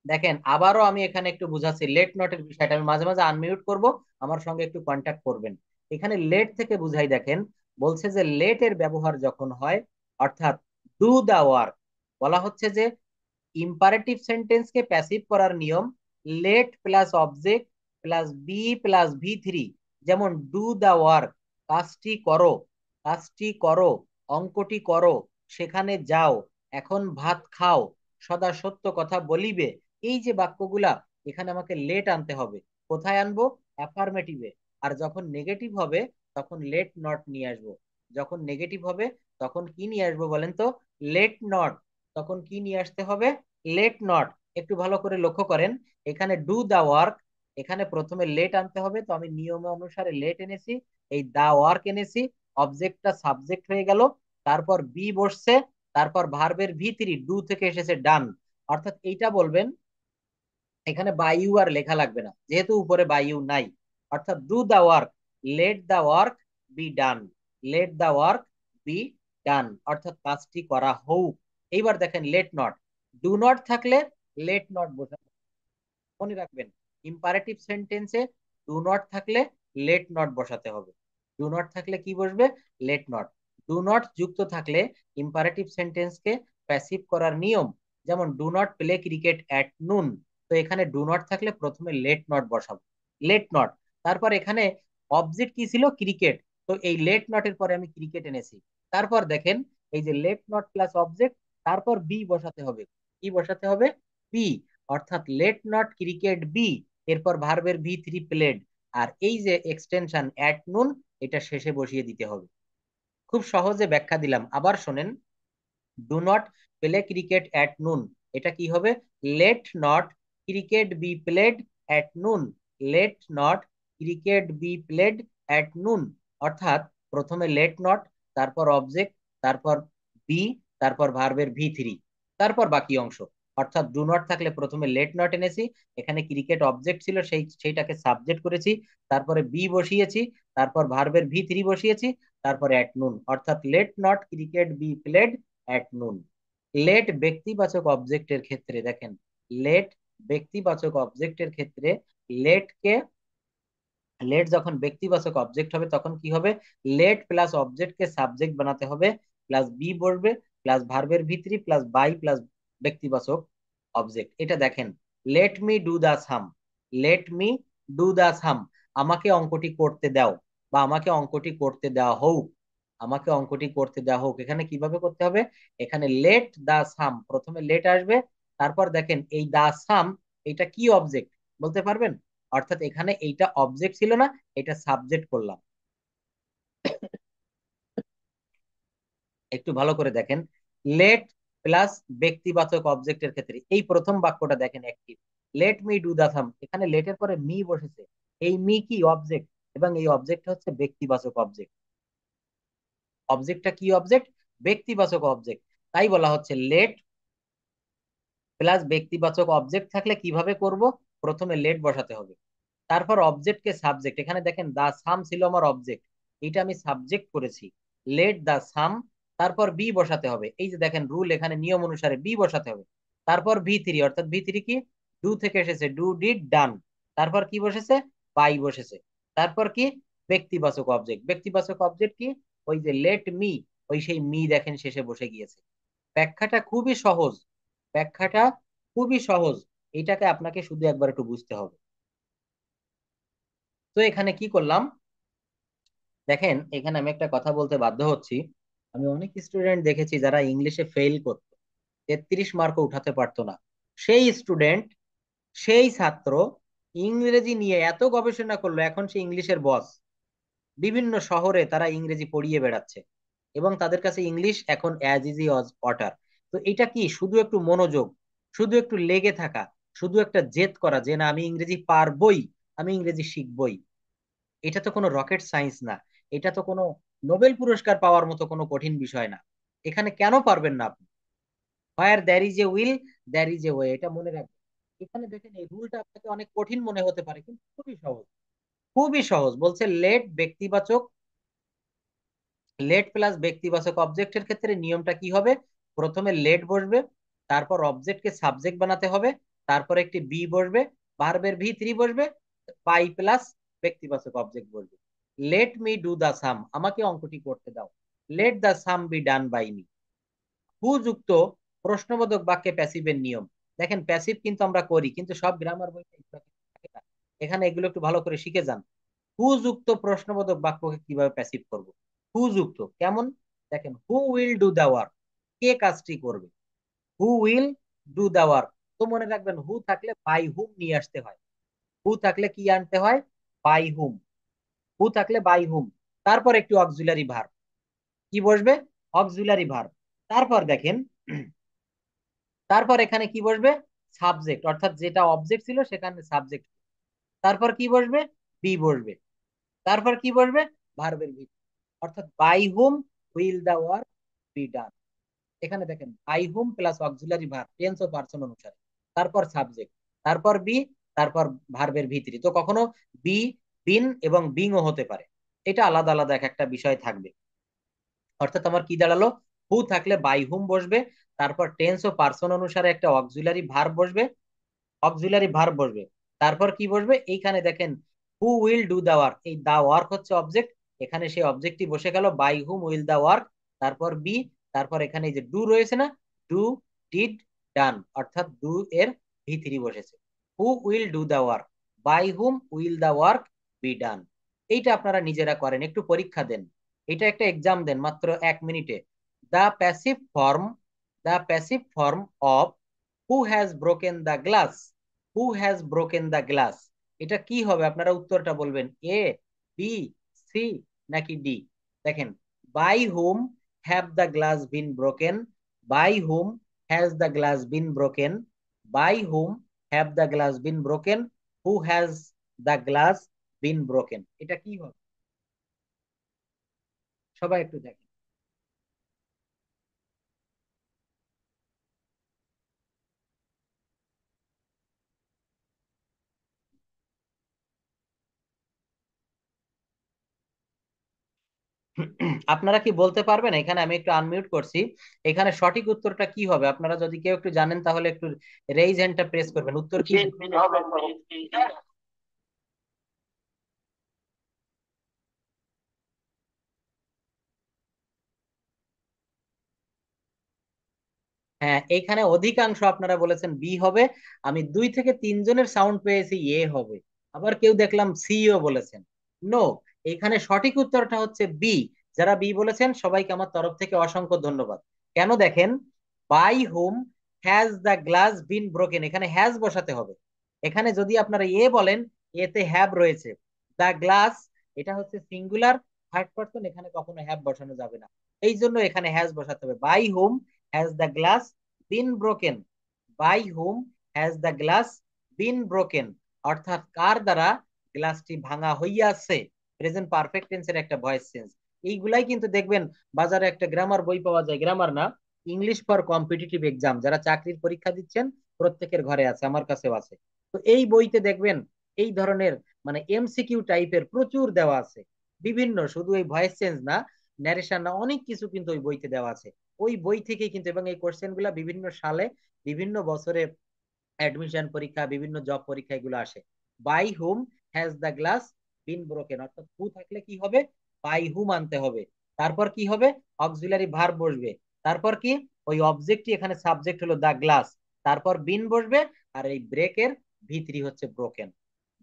দেখেন আবারও আমি এখানে একটু বুঝাচ্ছি লেট নটের বিষয়টা, আমি মাঝে মাঝে আনমিউট করব, আমার সঙ্গে একটু কন্ট্যাক্ট করবেন। এখানে লেট থেকে বুঝাই, দেখেন বলছে যে লেট এর ব্যবহার যখন হয়, অর্থাৎ ডু দা ওয়ার্ক, বলা হচ্ছে যে ইম্পারেটিভ সেন্টেন্স কে প্যাসিভ করার নিয়ম let plus object plus be plus V three. যেমন ডু দা ওয়ার্ক, কাজটি করো, কাজটি করো, অঙ্কটি করো, সেখানে যাও, এখন ভাত খাও, সদা সত্য কথা বলিবে। এই যে বাক্যগুলা, এখানে আমাকে লেট আনতে হবে, কোথায় আনবো? অ্যাফার্মেটিভে। আর যখন নেগেটিভ হবে তখন লেট নট নিয়ে আসবো, যখন নেগেটিভ হবে তখন কি নিয়ে আসবো বলেন তো? Let not. তখন কি নিয়ে আসতে হবে? Let not. একটু ভালো করে লক্ষ্য করেন, এখানে ডু দা ওয়ার্ক, এখানে প্রথমে লেট আনতে হবে, তো আমি নিয়ম অনুসারে লেট এনেছি, এই দা ওয়ার্ক এনেছি, অবজেক্টটা সাবজেক্ট হয়ে গেল, তারপর বি বসছে, তারপর ভার্বের ভি3 ডু থেকে এসেছে ডান। অর্থাৎ এইটা বলবেন, এখানে বাই ইউ আর লেখা লাগবে না যেহেতু উপরে বাই ইউ নাই। অর্থাৎ do the work, let the work be done, let the work be done, অর্থাৎ কাজটি করা হোক। এইবার দেখেন লেট নট, ডু নট থাকলে লেট নট বোঝানো, মনে রাখবেন ইম্পারেটিভ সেন্টেন্সে ডু নট থাকলে লেট নট বসাতে হবে। ডু নট থাকলে কি বসবে? Late not. ডু নট যুক্ত থাকলে ইম্পারেটিভ সেন্টেন্সকে প্যাসিভ করার নিয়ম, যেমন do not play cricket at noon, তো এখানে ডু নট থাকলে প্রথমে লেট নট বসাবো, লেট নট। তারপর এখানে অবজেক্ট কি ছিল? ক্রিকেট, তো এই লেট নটের পরে আমি ক্রিকেট এনেছি। তারপর দেখেন এই যে লেট নট প্লাস অবজেক্ট, তারপর বি বসাতে হবে। কি বসাতে হবে? বি। অর্থাৎ লেট নট ক্রিকেট বি, এরপর ভার্বের ভি3 প্লেড, আর এই যে এক্সটেনশন অ্যাট নুন, এটা শেষে বসিয়ে দিতে হবে। খুব সহজে ব্যাখ্যা দিলাম, আবার শোনেন। Do not play cricket at noon, এটা কি হবে? Late not cricket be played at noon, let not cricket be played at noon. অর্থাৎ প্রথমে লেট নট, তারপর অবজেক্ট, তারপর বি, তারপর ভার্বের ভি3, তারপর বাকি অংশ। অর্থাৎ ডু নট থাকলে প্রথমে লেট নট এনেছি, এখানে ক্রিকেট অবজেক্ট ছিল সেইটাকে সাবজেক্ট করেছি, তারপরে বি বসিয়েছি, তারপর ভার্বের ভি3 বসিয়েছি, তারপরে অ্যাট নুন, অর্থাৎ let not cricket be played at noon. Let ব্যক্তিবাচক অবজেক্টের ক্ষেত্রে দেখেন, লেট ব্যক্তিবাচক অবজেক্টের ক্ষেত্রে লেট কে, লেট যখন ব্যক্তিবাচক অবজেক্ট হবে তখন কি হবে? লেট প্লাস অবজেক্ট কে সাবজেক্ট বানাতে হবে, প্লাস বি বসবে, প্লাস ভার্বের ভিতরি, প্লাস বাই, প্লাস ব্যক্তিবাচক অবজেক্ট। এটা দেখেন, let me do the sum, let me do the sum, আমাকে অঙ্কটি করতে দাও, বা আমাকে অঙ্কটি করতে দেওয়া হোক, আমাকে অঙ্কটি করতে দেওয়া হোক। এখানে কিভাবে করতে হবে? এখানে লেট দা সাম, প্রথমে লেট আসবে, তারপর দেখেন এই দা সাম, এটা কি অবজেক্ট বলতে পারবেন? অর্থাৎ এখানে এইটা অবজেক্ট ছিল না, এটা সাবজেক্ট করলাম। একটু ভালো করে দেখেন, লেট প্লাস ব্যক্তিবাচক অবজেক্টের ক্ষেত্রে এই প্রথম বাক্যটা দেখেন active, let me do the sum, এখানে লেটের পরে মি বসেছে, এই মি কি? অবজেক্ট, এবং এই অবজেক্ট হচ্ছে ব্যক্তিবাচক অবজেক্ট। অবজেক্টটা কি অবজেক্ট? ব্যক্তিবাচক অবজেক্ট। তাই বলা হচ্ছে লেট প্লাস ব্যক্তিবাচক অবজেক্ট থাকলে কিভাবে করব? প্রথমে লেট বসাতে হবে, তারপর অবজেক্টকে সাবজেক্ট, এখানে দেখেন দা সাম ছিল আমার অবজেক্ট, এটা আমি সাবজেক্ট করেছি, লেট দা সাম, তারপর বি বসাতে হবে। এই যে দেখেন রুল, এখানে নিয়ম অনুসারে বি বসাতে হবে। তারপর ভি3, অর্থাৎ ভি3 কি? ডু থেকে এসেছে, ডু ডিড ডান, তারপর কি বসেছে? বাই বসেছে। তারপর কি? ব্যক্তিবাচক অবজেক্ট, ব্যক্তিবাচক অবজেক্ট কি? ওই যে লেট মি, ওই সেই মি দেখেন শেষে বসে গিয়েছে। ব্যাখ্যাটা খুবই সহজ, ব্যাখ্যাটা খুবই সহজ, এটাকে আপনাকে শুধু একবার একটু বুঝতে হবে। তো এখানে কি করলাম? দেখেন এখানে আমি একটা কথা বলতে বাধ্য হচ্ছি, আমি অনেক স্টুডেন্ট দেখেছি যারা ইংলিশে ফেল করতো, 33 মার্কও উঠাতে পারতো না। সেই স্টুডেন্ট, সেই ছাত্র ইংরেজি নিয়ে এত গবেষণা করলো, এখন সে ইংলিশের বস, বিভিন্ন শহরে তারা ইংরেজি পড়িয়ে বেড়াচ্ছে, এবং তাদের কাছে ইংলিশ এখন অ্যাজ ইজি অজ ওয়াটার। তো এটা কি? শুধু একটু মনোযোগ, শুধু একটু লেগে থাকা, শুধু একটা জেদ করা যে না আমি ইংরেজি পারবই, আমি ইংরেজি শিখবই। এটা তো কোনো রকেট সায়েন্স না, এটা তো কোনো নোবেল পুরস্কার পাওয়ার মতো কোনো কঠিন বিষয় না। এখানে কেন পারবেন না আপনি? Where there is a will, there is a way, এটা মনে রাখবেন। এখানে দেখেন এই রুলটা আপনাকে অনেক কঠিন মনে হতে পারে, কিন্তু খুবই সহজ, খুবই সহজ। বলছে লেট ব্যক্তিবাচক, লেট প্লাস ব্যক্তিবাচক অবজেক্টের ক্ষেত্রে নিয়মটা কি হবে? প্রথমে লেট বসবে, তারপর অবজেক্টকে সাবজেক্ট বানাতে হবে, তারপর একটি বি বসবে, ভার্বের ভি3 বসবে, বাই প্লাস ব্যক্তিবাচক অবজেক্ট বসবে। Let me do the sum, আমাকে অঙ্কটি করতে দাও, let the sum be done by me. Who যুক্ত প্রশ্নবোধক বাক্যে প্যাসিভের নিয়ম, দেখেন প্যাসিভ কিন্তু আমরা করি, কিন্তু সব গ্রামার বইতে এগুলো কিন্তু থাকে না। এখানে এগুলো একটু ভালো করে শিখে যান। হু যুক্ত প্রশ্নবোধক বাক্যকে কিভাবে প্যাসিভ করব? হু যুক্ত কেমন? দেখেন, who will do the work, কে কাজটি করবে? Who will do the work. তো মনে রাখবেন হু থাকলে বাই হুম নিয়ে আসতে হয়, হু থাকলে কি আনতে হয়? বাই হুম, হু থাকলে বাই হুম। তারপর একটু অক্সিলারি ভার্ব, কি বসবে? Auxiliary verb. তারপর দেখেন, তারপর এখানে কি বসবে? সাবজেক্ট, অর্থাৎ যেটা অবজেক্ট ছিল সেখানে সাবজেক্ট। তারপর কি বসবে? বি বসবে। তারপর কি বসবে? ভার্বের ভিতর। অর্থাৎ by whom will the work be done. এখানে দেখেন by whom plus auxiliary verb tense ও পার্সন অনুসারে, তারপর সাবজেক্ট, তারপর বি, তারপর ভার্বের ভিতরি। তো কখনো বি, বিন এবং বিংও হতে পারে। এটা আলাদা আলাদা এক একটা বিষয় থাকবে। অর্থাৎ আমার কি দাঁড়ালো, হু থাকলে বাই হুম বসবে, তারপর টেন্স ও পার্সন অনুসারে একটা অক্সিলারি ভার্ব বসবে, অক্সিলারি ভার্ব বসবে, তারপর কি বসবে এইখানে দেখেন who will do the work, এই দা ওয়ার্ক হচ্ছে অবজেক্ট, এখানে সেই অবজেক্টই বসে গেল by whom will the work, তারপর বি, তারপর এখানে এই যে ডু রয়েছে না, ডু, ডিড, ডান, অর্থাৎ ডু এর ভি থ্রি বসেছে। Who will do the work, by whom will the work be done. এইটা আপনারা নিজেরা করেন, একটু পরীক্ষা দেন, এটা একটা এক্সাম দেন মাত্র 1 মিনিটে। The passive form, the passive form of who has broken the glass, who has broken the glass, এটা কি হবে আপনারা উত্তরটা বলবেন, এ, বি, সি নাকি ডি। দেখেন, by whom have the glass been broken, by whom has the glass been broken, by whom have the glass been broken, who has the glass been broken, এটা কি হবে? সবাই একটু দেখেন। আপনারা কি বলতে পারবেন, এখানে আমি একটু আনমিউট করছি, এখানে সঠিক উত্তরটা কি হবে? আপনারা যদি কেউ একটু জানেন তাহলে একটু রেইজ হ্যান্ডটা প্রেস করবেন, উত্তর কি? হবে। হ্যাঁ, এখানে অধিকাংশ আপনারা বলেছেন বি হবে, আমি 2 থেকে 3 জনের সাউন্ড পেয়েছি এ হবে, আবার কেউ দেখলাম সিও বলেছেন। নো, এখানে সঠিক উত্তরটা হচ্ছে বি। যারা বি বলেছেন সবাইকে আমার তরফ থেকে অসংখ্য ধন্যবাদ। কেন দেখেন, by whom has the glass been broken, এখানে হ্যাজ বসাতে হবে। এখানে যদি আপনারা এ বলেন, এতে হ্যাভ রয়েছে, দ্য গ্লাস এটা হচ্ছে সিঙ্গুলার থার্ড পারসন, এখানে কখনো হ্যাভ বসানো যাবে না, এই জন্য এখানে হ্যাজ বসাতে হবে। By whom has the glass been broken, by whom has the glass been broken, অর্থাৎ কার দ্বারা গ্লাসটি ভাঙা হইয়াছে, প্রেজেন্ট পারফেক্ট টেন্সের একটা ভয়েস চেঞ্জ। এইগুলাই কিন্তু দেখবেন বাজারে একটা গ্রামার বই পাওয়া যায়, গ্রামার না, ইংলিশ ফর কম্পিটিটিভ এক্সাম, যারা চাকরির পরীক্ষা দিচ্ছেন প্রত্যেকের ঘরে আছে, আমার কাছেও আছে। তো এই বইতে দেখবেন এই ধরনের মানে এমসিকিউ টাইপের প্রচুর দেওয়া আছে, বিভিন্ন, শুধু এই ভয়েস চেঞ্জ না, ন্যারেশন না, অনেক কিছু কিন্তু ওই বইতে দেওয়া আছে। ওই বই থেকে কিন্তু, এবং এই কোশ্চেন গুলা বিভিন্ন সালে বিভিন্ন বছরে অ্যাডমিশন পরীক্ষা বিভিন্ন জব পরীক্ষা এগুলো আসে। By whom has the glass been broken, অর্থাৎ হু থাকলে কি হবে, বাই হুম আনতে হবে, তারপর কি হবে, অক্সিলারি ভার্ব বসবে, তারপর কি, ওই অবজেক্টই এখানে সাবজেক্ট হলো দা গ্লাস, তারপর বিন বসবে, আর এই ব্রেকের ভিতরি হচ্ছে ব্রোকেন।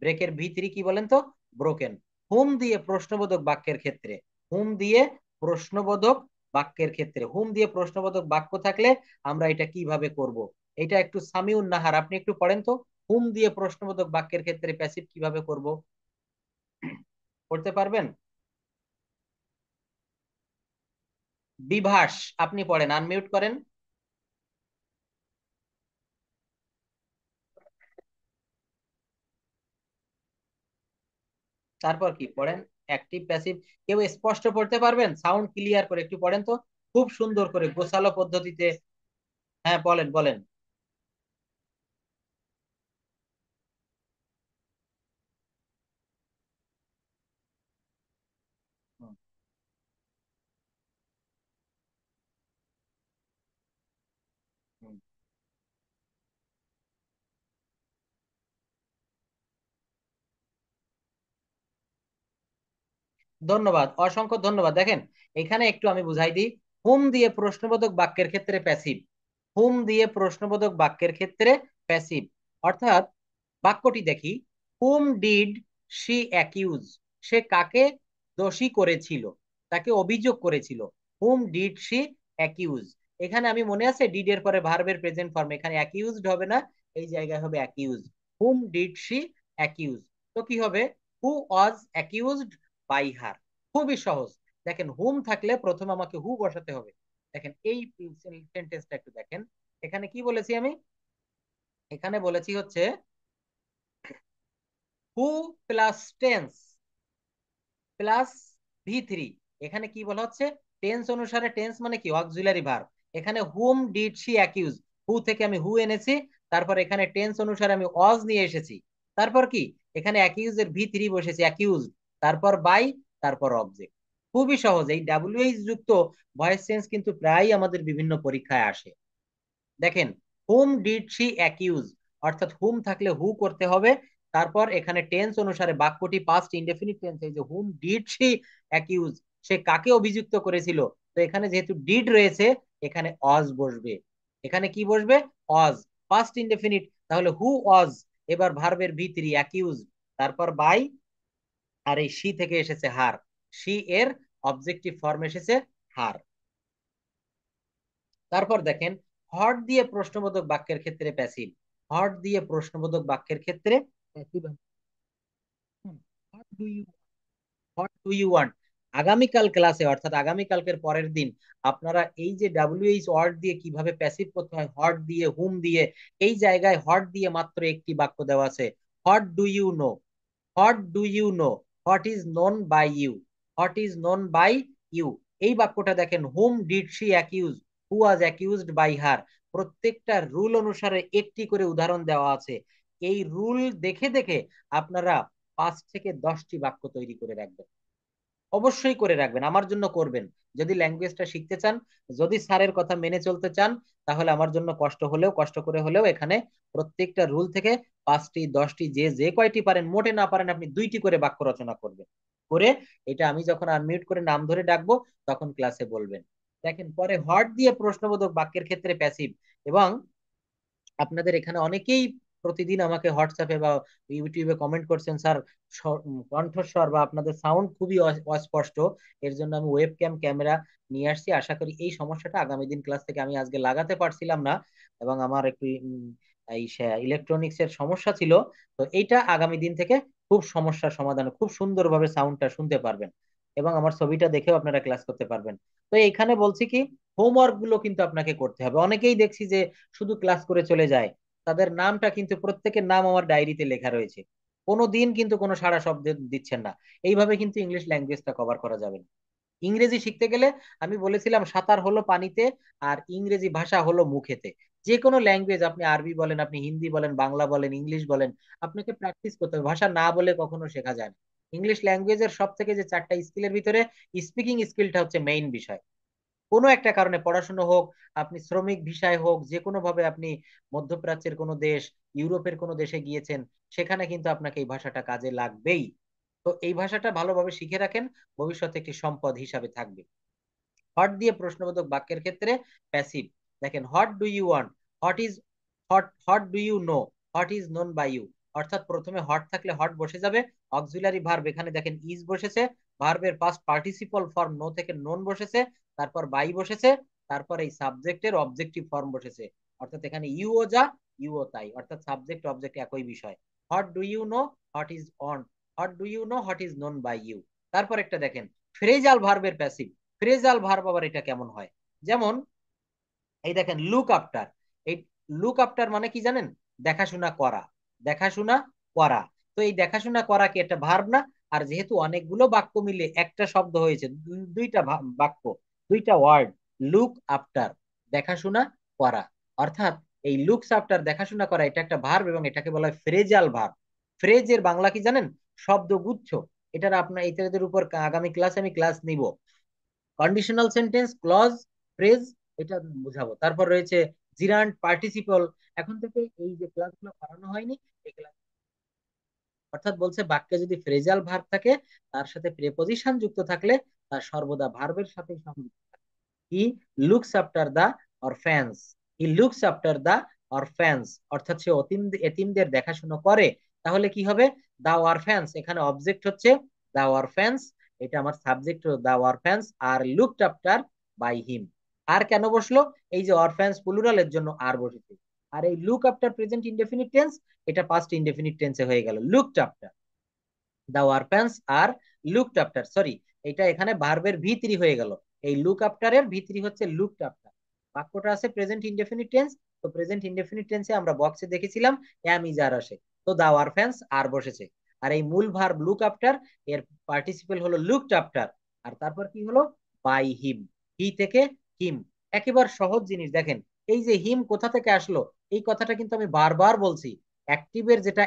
ব্রেকের ভিতরি কি বলেন তো, ব্রোকেন। হুম দিয়ে প্রশ্নবোধক বাক্যের ক্ষেত্রে, হুম দিয়ে প্রশ্নবোধক বাক্যের ক্ষেত্রে, হুম দিয়ে প্রশ্নবোধক বাক্য থাকলে আমরা এটা কিভাবে করব, এটা একটু সামিউন নাহার আপনি একটু পড়েন তো, হুম দিয়ে প্রশ্নবোধক বাক্যের ক্ষেত্রে প্যাসিভ কিভাবে করব, করতে পারবেন? বিভাস, আপনি পড়েন, আনমিউট করেন। তারপর কি পড়েন, অ্যাক্টিভ প্যাসিভ, কেউ স্পষ্ট পড়তে পারবেন, সাউন্ড ক্লিয়ার করে একটু পড়েন তো, খুব সুন্দর করে গোছালো পদ্ধতিতে। হ্যাঁ বলেন বলেন। হুম, হুম। ধন্যবাদ, অসংখ্য ধন্যবাদ। দেখেন, এখানে একটু আমি বুঝাই দিই, হুম দিয়ে প্রশ্নবোধক বাক্যের ক্ষেত্রে প্যাসিভ, হুম দিয়ে প্রশ্নবোধক বাক্যের ক্ষেত্রে প্যাসিভ, অর্থাৎ বাক্যটি দেখি, হুম ডিড শি অ্যাকিউজ, সে কাকে দোষী করেছিল, তাকে অভিযোগ করেছিল, হুম ডিড শি অ্যাকিউজ। এখানে আমি মনে আছে ডিড এর পরে ভার্বের প্রেজেন্ট ফর্ম, এখানে অ্যাকিউজড হবে না, এই জায়গায় হবে accuse, whom did she accuse. তো কি হবে, হু ওয়াজ অ্যাকিউজড বাই হার, খুবই সহজ। দেখেন হুম থাকলে প্রথমে আমাকে হু বসাতে হবে। দেখেন এই সেন্টেন্সটা একটু দেখেন, এখানে কি বলেছি আমি, এখানে বলেছি হচ্ছে who plus tense plus V three, এখানে কি বলা হচ্ছে, টেন্স অনুসারে, টেন্স মানে কি অক্সিলারি ভার্ব। এখানে হুম ডিড শি অ্যাকিউজ, হু থেকে আমি হু এনেছি, তারপর এখানে টেন্স অনুসারে আমি অজ নিয়ে এসেছি, তারপর কি এখানে অ্যাকিউজ এর ভি থ্রি বসেছে অ্যাকিউজ, তারপর বাই, তারপর অবজেক্ট। খুবই সহজ, এই ডাব্লিউএইচ যুক্ত ভয়েস চেঞ্জ কিন্তু প্রায়ই আমাদের বিভিন্ন পরীক্ষায় আসে। দেখেন, হুম ডিড শি অ্যাকিউজ, অর্থাৎ হুম থাকলে হু করতে হবে, তারপর এখানে টেন্স অনুসারে বাক্যটি পাস্ট ইনডেফিনিট টেন্স, এই যে হুম ডিড শি অ্যাকিউজ, সে কাকে অভিযুক্ত করেছিল, তো এখানে যেহেতু ডিড রয়েছে এখানে অজ বসবে। এখানে কি বসবে, অজ, পাস্ট ইনডেফিনিট, তাহলে হু অজ, এবার ভার্বের ভিতরি অ্যাকিউজ, তারপর বাই, আর এই শি থেকে এসেছে হার, শি এর অবজেক্টিভ ফর্ম এসেছে হার। তারপর দেখেন, হট দিয়ে প্রশ্নবোধক বাক্যের ক্ষেত্রে প্যাসিভ, হট দিয়ে প্রশ্নবোধক বাক্যের ক্ষেত্রে passive. What do you, what do you want, আগামীকাল ক্লাসে অর্থাৎ আগামীকালকের পরের দিন আপনারা এই যে ডাব্লিউএইচ ওয়ার্ড দিয়ে কিভাবে প্যাসিভ করতে হয়, হট দিয়ে হুম দিয়ে, এই জায়গায় হট দিয়ে মাত্র একটি বাক্য দেওয়া আছে, what do you know, what do you know, what is known by you, what is known by you. এই বাক্যটা দেখেন, whom did she accuse, who was accused by her, প্রত্যেকটা রুল অনুসারে একটি করে উদাহরণ দেওয়া আছে। এই রুল দেখে দেখে আপনারা 5 থেকে 10টি বাক্য তৈরি করে রাখবেন, অবশ্যই করে রাখবেন, আমার জন্য করবেন। যদি ল্যাঙ্গুয়েজটা শিখতে চান, যদি স্যারের কথা মেনে চলতে চান, তাহলে আমার জন্য কষ্ট হলেও, কষ্ট করে হলেও এখানে প্রত্যেকটা রুল থেকে 5টি 10টি, যে যে কয়টি পারেন, মোটে না পারেন আপনি 2টি করে বাক্য রচনা করবেন, করে এটা আমি যখন আনমিউট করে নাম ধরে ডাকবো তখন ক্লাসে বলবেন। দেখেন, পরে হট দিয়ে প্রশ্নবোধক বাক্যের ক্ষেত্রে প্যাসিভ, এবং আপনাদের এখানে অনেকেই প্রতিদিন আমাকে হোয়াটসঅ্যাপে বা ইউটিউবে কমেন্ট করছেন, স্যার কণ্ঠস্বর বা আপনাদের সাউন্ড খুবই অস্পষ্ট, এর জন্য আমি ওয়েব ক্যামেরা নিয়ে আসছি। আশা করি এই সমস্যাটা আগামী দিন ক্লাস থেকে, আমি আজকে লাগাতে পারছিলাম না এবং আমার একটু এই ইলেকট্রনিক্স এর সমস্যা ছিল, তো এইটা আগামী দিন থেকে খুব সমস্যার সমাধান, খুব সুন্দরভাবে সাউন্ডটা শুনতে পারবেন এবং আমার ছবিটা দেখেও আপনারা ক্লাস করতে পারবেন। তো এইখানে বলছি কি, হোমওয়ার্ক গুলো কিন্তু আপনাকে করতে হবে। অনেকেই দেখছি যে শুধু ক্লাস করে চলে যায়, তাদের নামটা কিন্তু, প্রত্যেকের নাম আমার ডায়েরিতে লেখা রয়েছে, কোনো দিন কিন্তু কোনো সাড়া শব্দ দিচ্ছেন না। এইভাবে কিন্তু ইংলিশ ল্যাঙ্গুয়েজটা কভার করা যাবে না। ইংরেজি শিখতে গেলে আমি বলেছিলাম সাঁতার হলো পানিতে, আর ইংরেজি ভাষা হলো মুখেতে। যে কোনো ল্যাঙ্গুয়েজ, আপনি আরবি বলেন, আপনি হিন্দি বলেন, বাংলা বলেন, ইংলিশ বলেন, আপনাকে প্র্যাকটিস করতে হবে, ভাষা না বলে কখনো শেখা যায় না। ইংলিশ ল্যাঙ্গুয়েজের সব থেকে যে 4টা স্কিলের ভিতরে স্পিকিং স্কিলটা হচ্ছে মেইন বিষয়। কোনো একটা কারণে পড়াশোনা হোক, আপনি শ্রমিক ভিসায় হোক, যে কোনো ভাবে আপনি মধ্যপ্রাচ্যের কোনো দেশ, ইউরোপের কোনো দেশে গিয়েছেন, সেখানে কিন্তু আপনাকে এই ভাষাটা কাজে লাগবেই। তো এই ভাষাটা ভালোভাবে শিখে রাখেন, ভবিষ্যতে একটি সম্পদ হিসাবে থাকবে। হট দিয়ে প্রশ্নবোধক বাক্যের ক্ষেত্রে প্যাসিভ, দেখেন, what do you want, what is, what what do you know, what is known by you, অর্থাৎ প্রথমে হট থাকলে হট বসে যাবে, অক্সিলারি ভার্ব এখানে দেখেন ইজ বসেছে, ভার্বের পাস্ট পার্টিসিপল ফর্ম নো থেকে নোন বসেছে, তারপর বাই বসেছে, তারপর এই সাবজেক্টের অবজেক্টিভ ফর্ম বসেছে, অর্থাৎ এখানে ইউও যা ইউও তাই, অর্থাৎ সাবজেক্ট অবজেক্ট একই বিষয়। What do you know, what is on, what do you know, what is known by you. তারপর একটা দেখেন, ফ্রেজাল ভার্বের প্যাসিভ, ফ্রেজাল ভার্ব আবার এটা কেমন হয়, যেমন এই দেখেন লুক আফটার, এই লুক আফটার মানে কি জানেন, দেখাশোনা করা, দেখাশোনা করা। তো এই দেখাশোনা করা কি একটা ভার্ব না? আর যেহেতু অনেকগুলো বাক্য মিলে একটা শব্দ হয়েছে, দুইটা বাক্য, দুইটা ওয়ার্ড, লুক আফটার, দেখাশোনা করা, অর্থাৎ এই লুকস আফটার, দেখাশোনা করা, এটা একটা ভার্ব এবং এটাকে বলা হয় ফ্রেজাল ভার্ব। ফ্রেজের বাংলা কি জানেন, শব্দগুচ্ছ। এটার আপনার এটাদের উপর আগামী ক্লাসে আমি ক্লাস নিব, কন্ডিশনাল সেন্টেন্স, ক্লজ, ফ্রেজ, এটা বোঝাবো। তারপর রয়েছে জিরান্ড, পার্টিসিপল। এখন থেকে এই যে ক্লাসগুলো করানো হয়নি, এই ক্লাস, অর্থাৎ বলছে বাক্যে যদি ফ্রেজাল ভার্ব থাকে, তার সাথে প্রেপোজিশন যুক্ত থাকলে তার সর্বদা ভার্বের সাথে সংযুক্ত। He looks after the orphans, he looks after the orphans, অর্থাৎ সে এতিমদের দেখাশোনা করে। তাহলে কি হবে, দা অরফ্যান্স, এখানে অবজেক্ট হচ্ছে দা অরফ্যান্স, এটা আমার subject the orphans, are looked after by him. আর কেন বসলো, এই যে অরফ্যান্স প্লুরালের জন্য আর বসেছে। আর এই look after present indefinite tense, এটা পাস্ট ইনডেফিনিট টেন্সে হয়ে গেল, লুকড আফটার, দা ওয়ারফ্যান্স আর লুকড আফটার, সরি, এটা এখানে ভার্বের ভি3 হয়ে গেল। এই লুক আফটারের ভি3 হচ্ছে লুকড আফটার। বাক্যটা আছে প্রেজেন্ট ইনডেফিনিট টেন্স, তো প্রেজেন্ট ইনডেফিনিট টেন্সে আমরা বক্সে দেখেছিলাম অ্যাম ইজ আর আসে, তো দা ওয়ারফ্যান্স আর বসেছে। আর এই মূল ভার্ব লুক আফটার, এর পার্টিসিপল হলো লুকড আফটার, আর তারপর কি হলো, বাই হিম, হি থেকে হিম। একেবারে সহজ জিনিস দেখেন, এই যে হিম কোথা থেকে আসলো, এই কথাটা কিন্তু আমি বারবার বলছি। অ্যাক্টিভের যেটা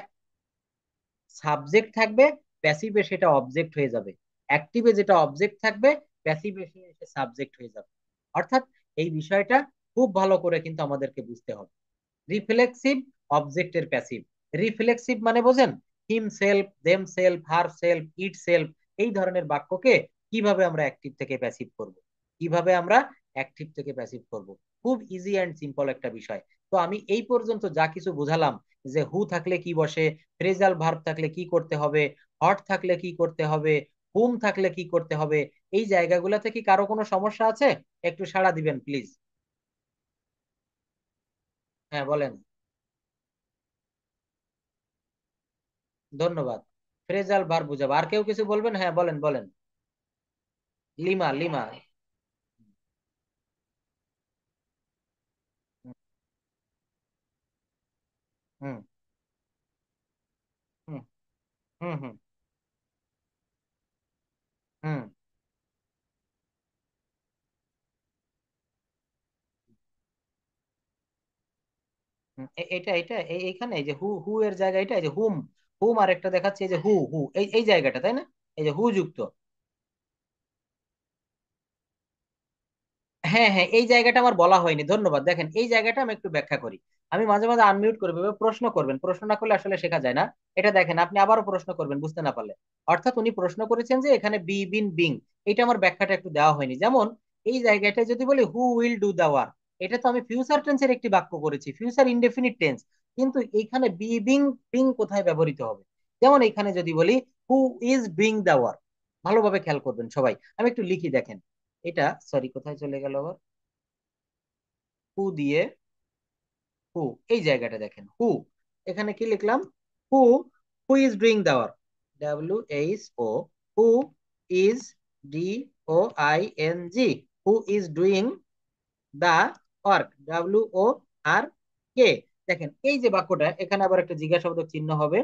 সাবজেক্ট থাকবে, প্যাসিভে সেটা অবজেক্ট হয়ে যাবে। অ্যাক্টিভে যেটা অবজেক্ট থাকবে, প্যাসিভে সে সাবজেক্ট হয়ে যাবে। অর্থাৎ এই বিষয়টা খুব ভালো করে কিন্তু আমাদেরকে বুঝতে হবে। রিফ্লেক্সিভ, অবজেক্টের প্যাসিভ। রিফ্লেক্সিভ মানে বোঝেন, himself, themself, herself, itself, এই ধরনের বাক্যকে কিভাবে আমরা অ্যাক্টিভ থেকে প্যাসিভ করব, কিভাবে আমরা অ্যাক্টিভ থেকে প্যাসিভ করব। খুব ইজি অ্যান্ড সিম্পল একটা বিষয়। তো আমি এই পর্যন্ত যা কিছু বুঝালাম, যে হু থাকলে কি বসে, ফ্রেজাল ভার্ব থাকলে কি করতে হবে, হট থাকলে কি করতে হবে, হুম থাকলে কি করতে হবে, এই জায়গাগুলোতে কি কারো কোনো সমস্যা আছে? একটু সাড়া দিবেন প্লিজ। হ্যাঁ বলেন। ধন্যবাদ। ফ্রেজাল ভার্ব বুঝাবো, আর কেউ কিছু বলবেন? হ্যাঁ বলেন বলেন। Lima, lima. হুম হুম হুম হুম হুম এটা এটা এইখানে এই যে হু, হু এর জায়গা এটা, এই যে হুম, হুম আর একটা দেখাচ্ছে এই যে হু, হু এই এই জায়গাটা, তাই না? এই যে হু যুক্ত। হ্যাঁ হ্যাঁ, এই জায়গাটা আমার বলা হয়নি, ধন্যবাদ। দেখেন এই জায়গাটা আমি একটু ব্যাখ্যা করি। আমি মাঝে মাঝে আনমিউট করবো, এভাবে প্রশ্ন করবেন, প্রশ্ন না করলে আসলে শেখা যায় না। এটা দেখেন, আপনি আবারও প্রশ্ন করবেন বুঝতে না পারলে। অর্থাৎ উনি প্রশ্ন করেছেন যে এখানে বি বিন বিং, এটা আমার ব্যাখ্যাটা একটু দেওয়া হয়নি। যেমন এই জায়গাটা যদি বলি who will do the work, এটা তো আমি ফিউচার টেন্সের একটি বাক্য করেছি, ফিউচার ইনডেফিনিট টেন্স। কিন্তু এইখানে বি বিং বিং কোথায় ব্যবহৃত হবে? যেমন এখানে যদি বলি who is doing the work, ভালোভাবে খেয়াল করবেন সবাই, আমি একটু লিখি দেখেন। এটা সরি কোথায় চলে গেল আবার, হু দিয়ে, হু, এই জায়গাটা দেখেন হু, এখানে কি লিখলাম, who, who is doing the work, WHO, who is, DOING, who is doing the work, WORK। দেখেন এই যে বাক্যটা, এখানে আবার একটা জিজ্ঞাসাবাদক চিহ্ন হবে।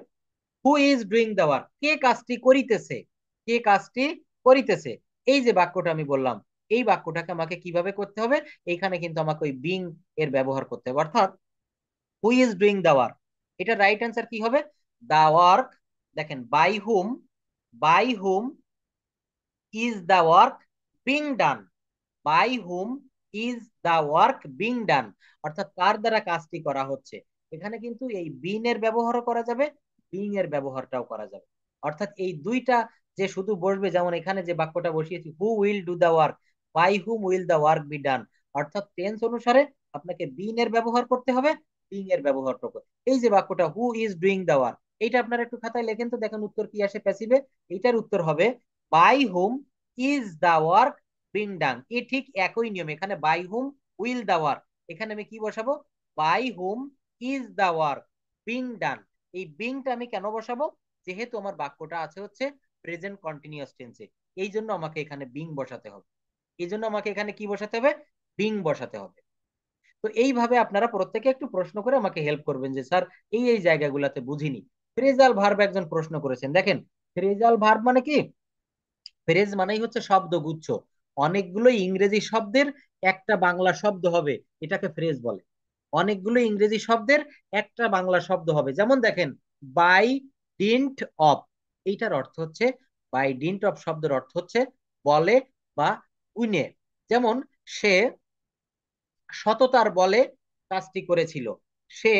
Who is doing the work, কে কাজটি করিতেছে, কে কাজটি করিতেছে। এই যে বাক্যটা আমি বললাম, এই বাক্যটাকে আমাকে কিভাবে করতে হবে, এইখানে কিন্তু আমাকে ওই বিং এর ব্যবহার করতে হবে। অর্থাৎ who is doing the work, এটা রাইট অ্যান্সার কি হবে, দা ওয়ার্ক। দেখেন by whom, by whom is the work being done, by whom is the work being done, অর্থাৎ কার দ্বারা কাজটি করা হচ্ছে। এখানে কিন্তু এই বিন এর ব্যবহারও করা যাবে, বিং এর ব্যবহারটাও করা যাবে। অর্থাৎ এই দুইটা যে শুধু বসবে, যেমন এখানে যে বাক্যটা বসিয়েছি who will do the work, by whom will the work be done, অর্থাৎ টেন্স অনুসারে আপনাকে বিন এর ব্যবহার করতে হবে, বিং এর ব্যবহার করতে হবে। এই যে বাক্যটা who is doing the work, এইটা আপনারা একটু খাতায় লেখেন তো, দেখেন উত্তর কি আসে প্যাসিভে। এইটার উত্তর হবে by whom is the work being done. এ ঠিক একই নিয়ম, এখানে by whom will the work, এখানে আমি কি বসাবো, by whom is the work being done. এই বিংটা আমি কেন বসাবো, যেহেতু আমার বাক্যটা আছে হচ্ছে প্রেজেন্ট কন্টিনিউয়াস টেন্সে, এই জন্য আমাকে এখানে বিং বসাতে হবে, এই জন্য আমাকে এখানে কি বসাতে হবে, বিং বসাতে হবে। তো এইভাবে আপনারা প্রত্যেকে একটু প্রশ্ন করে আমাকে হেল্প করবেন যে স্যার এই এই জায়গাগুলোতে বুঝিনি। ফ্রেজাল ভার্ব একজন প্রশ্ন করেছেন, দেখেন ফ্রেজাল ভার্ব মানে কি, ফ্রেজ মানেই হচ্ছে শব্দগুচ্ছ, অনেকগুলো ইংরেজি শব্দের একটা বাংলা শব্দ হবে, এটাকে ফ্রেজ বলে। অনেকগুলো ইংরেজি শব্দের একটা বাংলা শব্দ হবে, যেমন দেখেন বাই ডিন্ট অফ, এইটার অর্থ হচ্ছে, বাই ডিন্ট অফ শব্দের অর্থ হচ্ছে বলে বা উইনে। যেমন সে সততার বলে কাজটি করেছিল, সে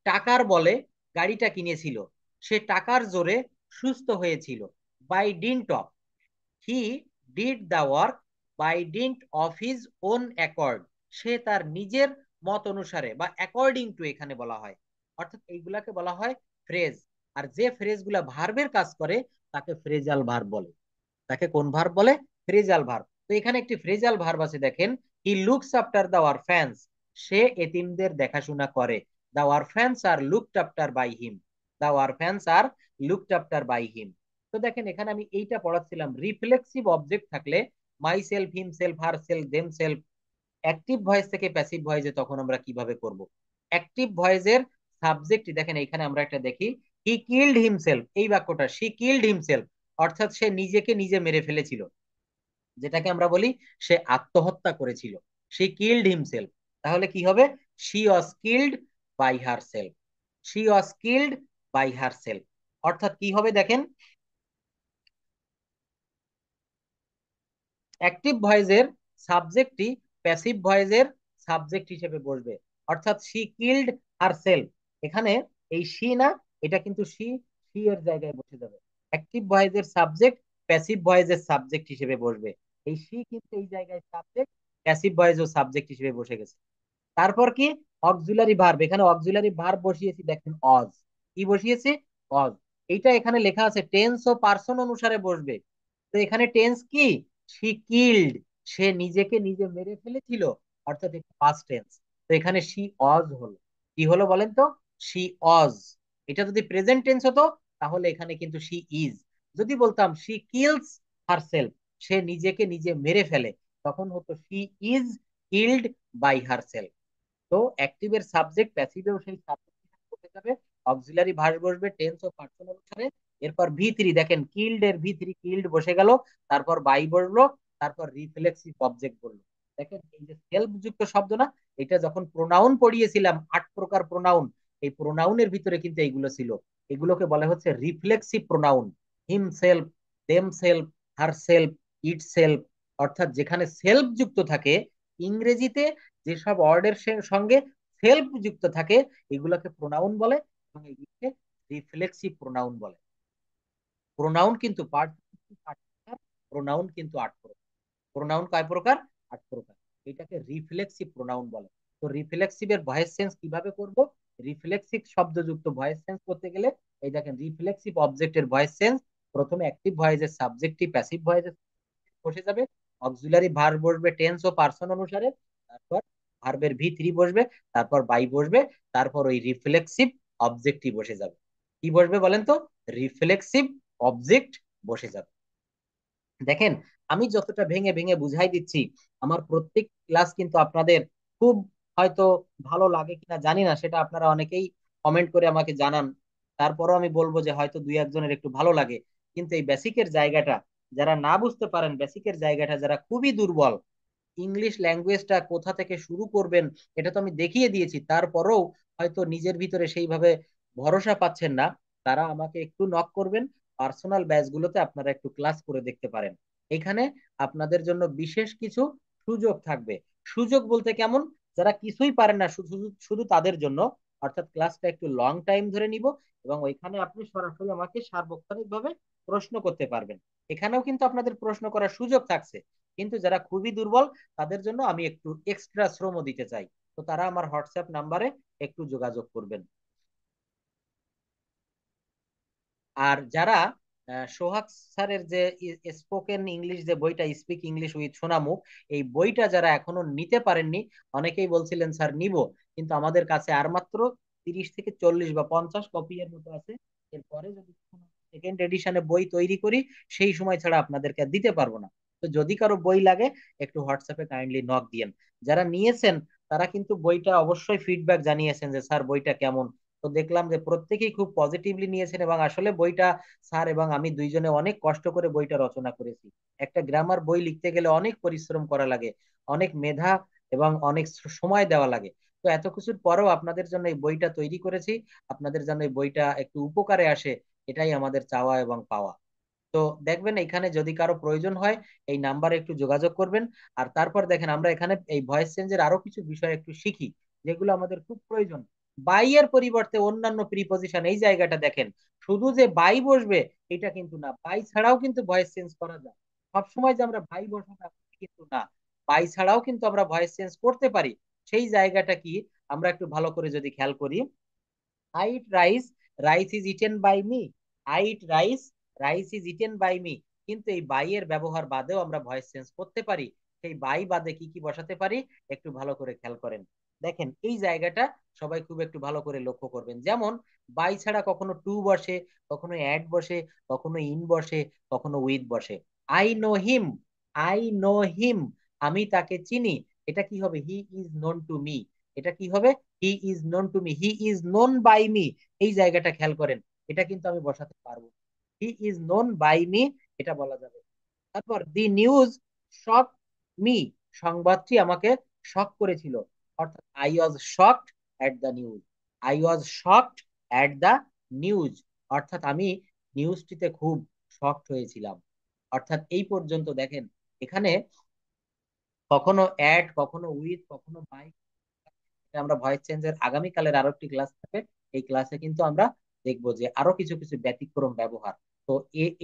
টাকার বলে গাড়িটা কিনেছিল, সে টাকার জোরে সুস্থ হয়েছিল। By dint of, he did the work by dint of his own accord, সে তার নিজের মত অনুসারে বা অ্যাকর্ডিং টু এখানে বলা হয়। অর্থাৎ এইগুলাকে বলা হয় ফ্রেজ। আর যে ফ্রেজ গুলা ভার্বের কাজ করে তাকে ফ্রেজাল ভার্ব বলে। তাকে কোন ভার্ব বলে, ফ্রেজাল ভার্ব। তো এখানে একটি ফ্রেজাল ভার্ব আছে দেখেন, হি লুকস আফটার দা অরফ্যান্স, সে এতিমদের দেখাশোনা করে। The orphans are looked after by him, the orphans are looked after by him. তো দেখেন এখানে আমি এইটা পড়াচ্ছিলাম, রিফ্লেক্সিভ অবজেক্ট থাকলে myself, himself, herself, themself, active voice থেকে প্যাসিভ ভয়েসে তখন আমরা কিভাবে করব। অ্যাক্টিভ ভয়েসের সাবজেক্ট দেখেন, এখানে আমরা একটা দেখি, হি কিল্ড হিমসেলফ, এই বাক্যটা শি কিল্ড হিমসেলফ, অর্থাৎ সে নিজেকে নিজে মেরে ফেলেছিল। যেটাকে আমরা বলি সে আত্মহত্যা করেছিল, সে কিল্ড হিমসেলফ। তাহলে কি হবে? She was killed by herself. She was killed by herself. অর্থাৎ কি হবে দেখেন, অ্যাক্টিভ ভয়েসের সাবজেক্টটি প্যাসিভ ভয়েসের সাবজেক্ট হিসেবে বসবে। অর্থাৎ শি কিল্ড হার সেলফ, এখানে এই শি না, এটা কিন্তু শি, শি এর জায়গায় বসে যাবে। অ্যাক্টিভ ভয়েসের সাবজেক্ট প্যাসিভ ভয়েসের সাবজেক্ট হিসেবে বসবে। এই শি কিন্তু এই জায়গায় সাবজেক্ট, প্যাসিভ ভয়েস ও সাবজেক্ট হিসেবে বসে গেছে। তারপর কি? অক্সিলারি ভার্ব, এখানে অক্সিলারি ভার্ব বসিয়েছি দেখেন অজ। কি বসিয়েছি? অজ। এইটা এখানে লেখা আছে টেন্স ও পার্সন অনুসারে বসবে। তো এখানে টেন্স কি? শি কিল্ড, সে নিজেকে নিজে মেরে ফেলেছিল, অর্থাৎ পাস্ট টেন্স। তো এখানে শি অজ হলো। কি হলো বলেন তো? শি অজ। এটা যদি প্রেজেন্ট টেন্স হতো তাহলে এখানে কিন্তু শি ইজ। যদি বলতাম শি কিলস হারসেলফ, সে নিজেকে নিজে মেরে ফেলে, তখন হতো she is killed by herself. তো অ্যাক্টিভের সাবজেক্ট প্যাসিভেও সেই সাবজেক্ট বসে যাবে, অক্সিলারি ভার্ব বসবে টেন্স ও পার্সন অনুসারে। এরপর ভি থ্রি দেখেন, কিল্ড এর ভি থ্রি কিল্ড বসে গেল, তারপর বাই বসলো, তারপর রিফ্লেক্সিভ অবজেক্ট বললো। দেখেন এই যে সেলফ যুক্ত শব্দ না, এটা যখন প্রোনাউন পড়িয়েছিলাম 8 প্রকার প্রোনাউন, এই প্রোনাউনের ভিতরে কিন্তু এইগুলো ছিল। এগুলোকে বলা হচ্ছে রিফ্লেক্সিভ প্রোনাউন। হিম self, themself, herself, ইট সেলফ। অর্থাৎ যেখানে সেলফ যুক্ত থাকে, ইংরেজিতে যেসব ওয়ার্ডের সঙ্গে সেলফ যুক্ত থাকে এগুলোকে প্রোনাউন বলে, এবং এগুলোকে রিফ্লেক্সিভ প্রোনাউন বলে। প্রোনাউন কিন্তু প্রোনাউন কিন্তু 8 প্রকার। প্রোনাউন কয় প্রকার? 8 প্রকার। এটাকে রিফ্লেক্সিভ প্রোনাউন বলে। তো রিফ্লেক্সিভের ভয়েস চেঞ্জ কিভাবে করব? রিফ্লেক্সিভ শব্দযুক্ত ভয়েস চেঞ্জ করতে গেলে এই দেখেন রিফ্লেক্সিভ অবজেক্টের ভয়েস চেঞ্জ। প্রথমে অ্যাক্টিভ ভয়েসের সাবজেক্টটি প্যাসিভ ভয়েসে বসে যাবে, অক্সিলারি ভার্ব বসবে টেন্স ও পার্সন অনুসারে, তারপর ভার্বের ভি থ্রি বসবে, তারপর বাই বসবে, তারপর ওই রিফ্লেক্সিভ অবজেক্টই বসে যাবে। কি বসবে বলেন তো? রিফ্লেক্সিভ অবজেক্ট বসে যাবে। দেখেন আমি যতটা ভেঙে ভেঙে বুঝাই দিচ্ছি, আমার প্রত্যেক ক্লাস কিন্তু আপনাদের খুব হয়তো ভালো লাগে কিনা জানি না, সেটা আপনারা অনেকেই কমেন্ট করে আমাকে জানান। তারপরও আমি বলবো যে হয়তো দুই একজনের একটু ভালো লাগে। কিন্তু এই বেসিকের জায়গাটা যারা না বুঝতে পারেন, বেসিকের জায়গাটা যারা খুবই দুর্বল, ইংলিশ ল্যাঙ্গুয়েজটা কোথা থেকে শুরু করবেন এটা তো আমি দেখিয়ে দিয়েছি, তারপরেও হয়তো নিজের ভিতরে সেইভাবে ভরসা পাচ্ছেন না, তারা আমাকে একটু নক করবেন। পার্সোনাল ব্যাচগুলোতে আপনারা একটু ক্লাস করে দেখতে পারেন। এখানে আপনাদের জন্য বিশেষ কিছু সুযোগ থাকবে। সুযোগ বলতে কেমন? যারা কিছুই পারেন না শুধু শুধু তাদের জন্য, অর্থাৎ ক্লাসটা একটু লং টাইম ধরে নিব, এবং ওইখানে আপনি সরাসরি আমাকে সার্বক্ষণিকভাবে প্রশ্ন করতে পারবেন। এখানেও কিন্তু আপনাদের প্রশ্ন করার সুযোগ থাকছে। কিন্তু যারা খুবই দুর্বল তাদের জন্য আমি একটু এক্সট্রা শ্রমও দিতে চাই। তো তারা আমার হোয়াটসঅ্যাপ নাম্বারে একটু যোগাযোগ করবেন। আর যারা সোহাগ স্যারের যে স্পোকেন ইংলিশ যে বইটা, স্পিক ইংলিশ উইথ সোনামুখ, এই বইটা যারা এখনো নিতে পারেননি, অনেকেই বলছিলেন স্যার নিব, কিন্তু আমাদের কাছে আর মাত্র 30 থেকে 40 বা 50 কপি এর মতো আছে। এরপরে যদি সেকেন্ড এডিশনে বই তৈরি করি, সেই সময় ছাড়া আপনাদেরকে আর দিতে পারবো না। তো যদি কারো বই লাগে একটু হোয়াটসঅ্যাপে কাইন্ডলি নক দিয়েন। যারা নিয়েছেন তারা কিন্তু বইটা অবশ্যই ফিডব্যাক জানিয়েছেন যে স্যার বইটা কেমন। তো দেখলাম যে প্রত্যেকেই খুব পজিটিভলি নিয়েছেন, এবং আসলে বইটা স্যার এবং আমি দুইজনে অনেক কষ্ট করে বইটা রচনা করেছি। একটা গ্রামার বই লিখতে গেলে অনেক পরিশ্রম করা লাগে, অনেক মেধা এবং অনেক সময় দেওয়া লাগে। তো এত কিছুর পরেও আপনাদের জন্য এই বইটা তৈরি করেছি, আপনাদের জন্য এই বইটা একটু উপকারে আসে, এটাই আমাদের চাওয়া এবং পাওয়া। তো দেখবেন এখানে যদি কারো প্রয়োজন হয় এই নাম্বারে একটু যোগাযোগ করবেন। আর তারপর দেখেন আমরা এখানে এই ভয়েস চেঞ্জের আরো কিছু বিষয় একটু শিখি, যেগুলো আমাদের খুব প্রয়োজন। বাই এর পরিবর্তে অন্যান্য প্রিপজিশন, এই জায়গাটা দেখেন, শুধু যে বাই বসবে এটা কিন্তু না, বাই ছাড়াও কিন্তু ভয়েস চেঞ্জ করা যায়। সবসময় যে আমরা বাই বসাবো কিন্তু না, বাই ছাড়াও কিন্তু আমরা ভয়েস চেঞ্জ করতে পারি। সেই জায়গাটা কি আমরা একটু ভালো করে যদি খেয়াল করি, I eat rice, rice is eaten by me. I eat rice, rice is eaten by me. কিন্তু এই বাই এর ব্যবহার বাদেও আমরা ভয়েস চেঞ্জ করতে পারি। সেই বাই বাদে কি কি বসাতে পারি একটু ভালো করে খেয়াল করেন। দেখেন এই জায়গাটা সবাই খুব একটু ভালো করে লক্ষ্য করবেন। যেমন বাই ছাড়া কখনো টু বসে, কখনো অ্যাড বসে, কখনো ইন বসে, কখনো উইথ বসে। I know him, I know him, আমি তাকে চিনি। এটা কি হবে? He is known to me. এটা কি হবে? He is known to me, he is known by me. এই জায়গাটা খেয়াল করেন, এটা কিন্তু আমি বসাতে পারবো। He is known by me, এটা বলা যাবে। তারপর দি নিউজ শক মি, সংবাদটি আমাকে শক করেছিল। অর্থাৎ I was shocked at the news, I was shocked at the news, অর্থাৎ আমি নিউজটিতে খুব শকড হয়েছিলাম। অর্থাৎ এই পর্যন্ত দেখেন, এখানে কখনো অ্যাড, কখনো উইথ, কখনো বাই। আমরা ভয়েস চেঞ্জের আগামীকালের আরো একটি ক্লাস থাকে, এই ক্লাসে কিন্তু আমরা দেখবো যে আরো কিছু কিছু ব্যতিক্রম ব্যবহার। তো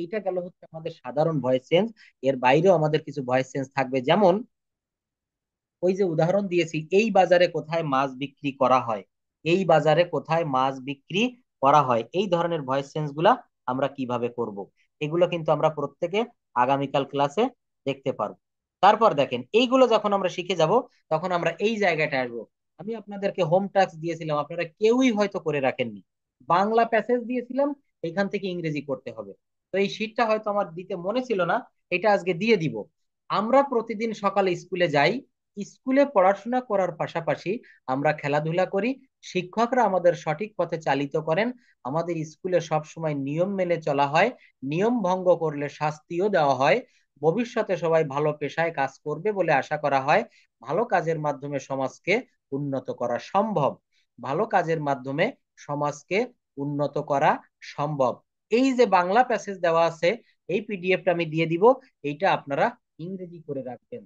এইটা গেল হচ্ছে আমাদের সাধারণ ভয়েস চেঞ্জ। এর বাইরেও আমাদের কিছু ভয়েস চেঞ্জ থাকবে, যেমন ওই যে উদাহরণ দিয়েছি, এই বাজারে কোথায় মাছ বিক্রি করা হয়, এই বাজারে কোথায় মাছ বিক্রি করা হয়, এই ধরনের ভয়েস চেঞ্জ গুলা আমরা কিভাবে করব, এগুলো কিন্তু আমরা প্রত্যেকে আগামীকাল ক্লাসে দেখতে পারবো। তারপর দেখেন, এইগুলো যখন আমরা শিখে যাব, তখন আমরা এই জায়গাটা আসবো। আমি আপনাদেরকে হোম টাস্ক দিয়েছিলাম, আপনারা কেউই হয়তো করে রাখেননি। বাংলা প্যাসেজ দিয়েছিলাম, এখান থেকে ইংরেজি করতে হবে। তো এই শীটটা হয়তো আমার দিতে মনে ছিল না, এটা আজকে দিয়ে দিব। আমরা প্রতিদিন সকালে স্কুলে যাই, স্কুলে পড়াশোনা করার পাশাপাশি আমরা খেলাধুলা করি, শিক্ষকরা আমাদের সঠিক পথে চালিত করেন, আমাদের স্কুলে সব সময় নিয়ম মেনে চলা হয়, নিয়ম ভঙ্গ করলে শাস্তিও দেওয়া হয়, ভবিষ্যতে সবাই ভালো পেশায় কাজ করবে বলে আশা করা হয়, ভালো কাজের মাধ্যমে সমাজকে উন্নত করা সম্ভব, ভালো কাজের মাধ্যমে সমাজকে উন্নত করা সম্ভব। এই যে বাংলা প্যাসেজ দেওয়া আছে, এই পিডিএফটা আমি দিয়ে দিব, এইটা আপনারা ইংরেজি করে রাখবেন।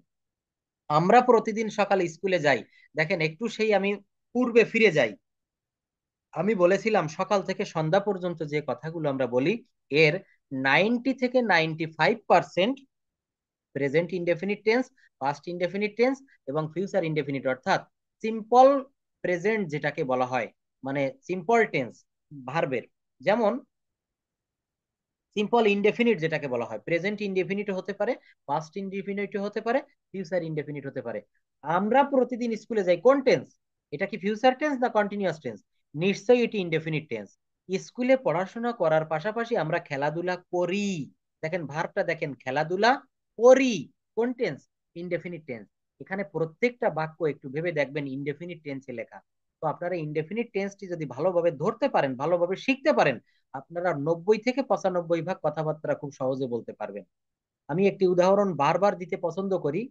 আমরা প্রতিদিন সকালে স্কুলে যাই, দেখেন একটু সেই আমি পূর্বে ফিরে যাই। আমি বলেছিলাম সকাল থেকে সন্ধ্যা পর্যন্ত যে কথাগুলো আমরা বলি, এর 90 থেকে 95% present indefinite tense, past indefinite tense এবং ফিউচার ইনডেফিনিট, অর্থাৎ সিম্পল প্রেজেন্ট যেটাকে বলা হয়, মানে সিম্পল টেন্স ভার্বের। যেমন সিম্পল ইনডেফিনিট যেটাকে বলা হয়, প্রেজেন্ট ইনডেফিনিট হতে পারে, পাস্ট ইনডেফিনিট হতে পারে, ফিউচার ইনডেফিনিট হতে পারে। আমরা প্রতিদিন স্কুলে যাই কোন টেন্স? এটা কি ফিউচার টেন্স না কন্টিনিউয়াস টেন্স? নিশ্চয়ই এটি ইনডেফিনিট টেন্স। স্কুলে পড়াশোনা করার পাশাপাশি আমরা খেলাধুলা করি, দেখেন ভার্বটা দেখেন, খেলাধুলা করি, কোন টেন্স? Indefinite tense. এখানে প্রত্যেকটা বাক্য একটু ভেবে দেখবেন ইনডেফিনিট টেন্সে লেখা। তো আপনারা ইনডেফিনিট টেন্সটি যদি ভালোভাবে ধরতে পারেন, ভালোভাবে শিখতে পারেন, আপনারা 90 থেকে 95 ভাগ কথাবার্তা খুব সহজে বলতে পারবেন। আমি একটি উদাহরণ বারবার দিতে পছন্দ করি।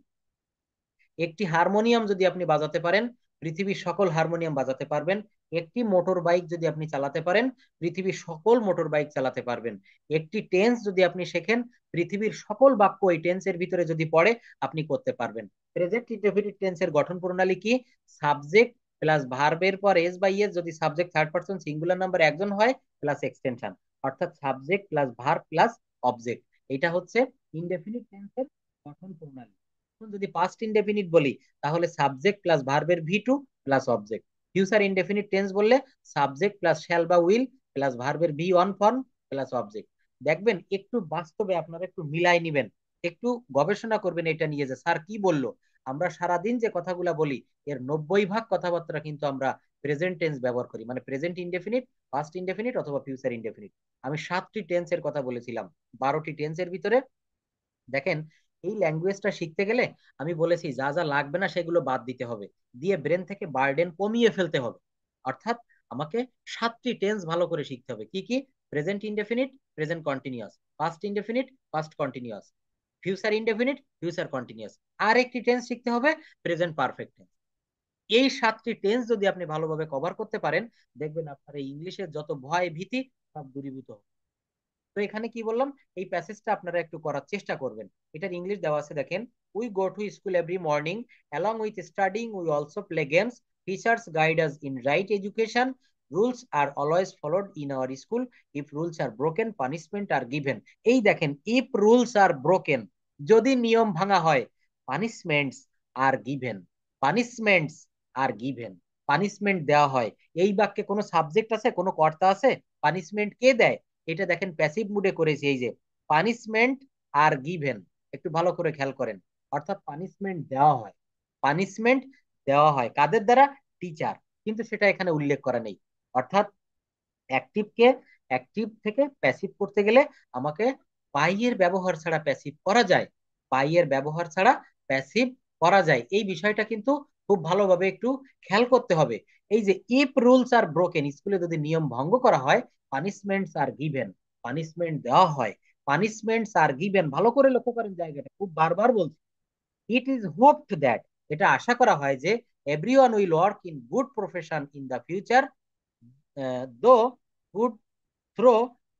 একটি হারমোনিয়াম যদি আপনি বাজাতে পারেন, পৃথিবীর সকল হারমোনিয়াম বাজাতে পারবেন। একটি মোটর বাইক যদি আপনি চালাতে পারেন, পৃথিবীর সকল মোটর বাইক চালাতে পারবেন। একটি টেন্স যদি আপনি শেখেন, পৃথিবীর সকল বাক্য এই টেন্সের ভিতরে যদি পড়ে, আপনি করতে পারবেন। প্রেজেন্ট ইনডেফিনিট টেন্সের গঠন প্রণালী কি? সাবজেক্ট প্লাস ভার্বের পর এস বাই এস, যদি subject third person singular number একজন হয়, প্লাস এক্সটেনশন, অর্থাৎ subject plus verb plus object. এটা হচ্ছে ইনডেফিনিট টেন্সের গঠন প্রণালী। এখন যদি পাস্ট ইনডেফিনিট বলি, তাহলে সাবজেক্ট প্লাস ভার্বের V two plus object. Future indefinite tense বললে সাবজেক্ট প্লাস শ্যাল বা উইল প্লাস ভার্বের V one form plus object. দেখবেন একটু বাস্তবে আপনারা একটু মিলাই নিবেন, একটু গবেষণা করবেন এটা নিয়ে যে স্যার কি বললো। আমরা সারাদিন যে কথাগুলা বলি, এর 90 ভাগ কথাবার্তা কিন্তু আমরা প্রেজেন্ট টেন্স ব্যবহার করি, মানে প্রেজেন্ট ইনডেফিনিট, পাস্ট ইনডেফিনিট অথবা ফিউচার ইনডেফিনিট। আমি 7টি টেন্সের কথা বলেছিলাম, 12টি টেন্সের ভিতরে দেখেন, এই ল্যাঙ্গুয়েজটা শিখতে গেলে আমি বলেছি যা যা লাগবে না সেগুলো বাদ দিতে হবে, দিয়ে ব্রেন থেকে বার্ডেন কমিয়ে ফেলতে হবে। অর্থাৎ আমাকে 7টি টেন্স ভালো করে শিখতে হবে। কি কি? Present indefinite, present continuous, past indefinite, past continuous, future indefinite, future continuous, আর একটি টেন্স শিখতে হবে, প্রেজেন্ট পারফেক্ট টেন্স। এই 7টি টেন্স যদি আপনি ভালোভাবে কভার করতে পারেন, দেখবেন আপনার এই ইংলিশের যত ভয় ভীতি সব দূরীভূত হবে। তো এখানে কি বললাম, এই প্যাসেজটা আপনারা একটু করার চেষ্টা করবেন। এটার ইংলিশ দেওয়া আছে দেখেন, we go to school every morning, along with studying we also play games, teachers guide us in right education, rules are always followed in our school, if rules are broken punishment are given. এই দেখেন, if rules are broken, যদি নিয়ম ভাঙা হয়, punishments are given, punishments are given, punishment দেওয়া হয়। এই বাক্যে কোনো সাবজেক্ট আছে, কোনো কর্তা আছে? পানিশমেন্ট কে দেয়? এটা দেখেন প্যাসিভ মুডে করেছি, এই যে পানিশমেন্ট আর গিভেন, একটু ভালো করে খেয়াল করেন। অর্থাৎ পানিশমেন্ট দেওয়া হয়, পানিশমেন্ট দেওয়া হয় কাদের দ্বারা? টিচার, কিন্তু সেটা এখানে উল্লেখ করা নেই। অর্থাৎ অ্যাক্টিভকে, অ্যাক্টিভ থেকে প্যাসিভ করতে গেলে আমাকে বাই এর ব্যবহার ছাড়া প্যাসিভ করা যায়, বাই এর ব্যবহার ছাড়া প্যাসিভ করা যায়, এই বিষয়টা কিন্তু খুব ভালোভাবে একটু খেয়াল করতে হবে। এই যে ইফ রুলস আর ব্রোকেন, স্কুলে যদি নিয়ম ভঙ্গ করা হয়, পানিশমেন্টস আর গিভেন, পানিশমেন্ট দেওয়া হয়, পানিশমেন্টস আর গিভেন, ভালো করে লক্ষ্য করেন জায়গাটা, খুব বারবার বলছি। ইট ইজ হোপড দ্যাট, এটা আশা করা হয় যে everyone will work in good profession in the future, though good through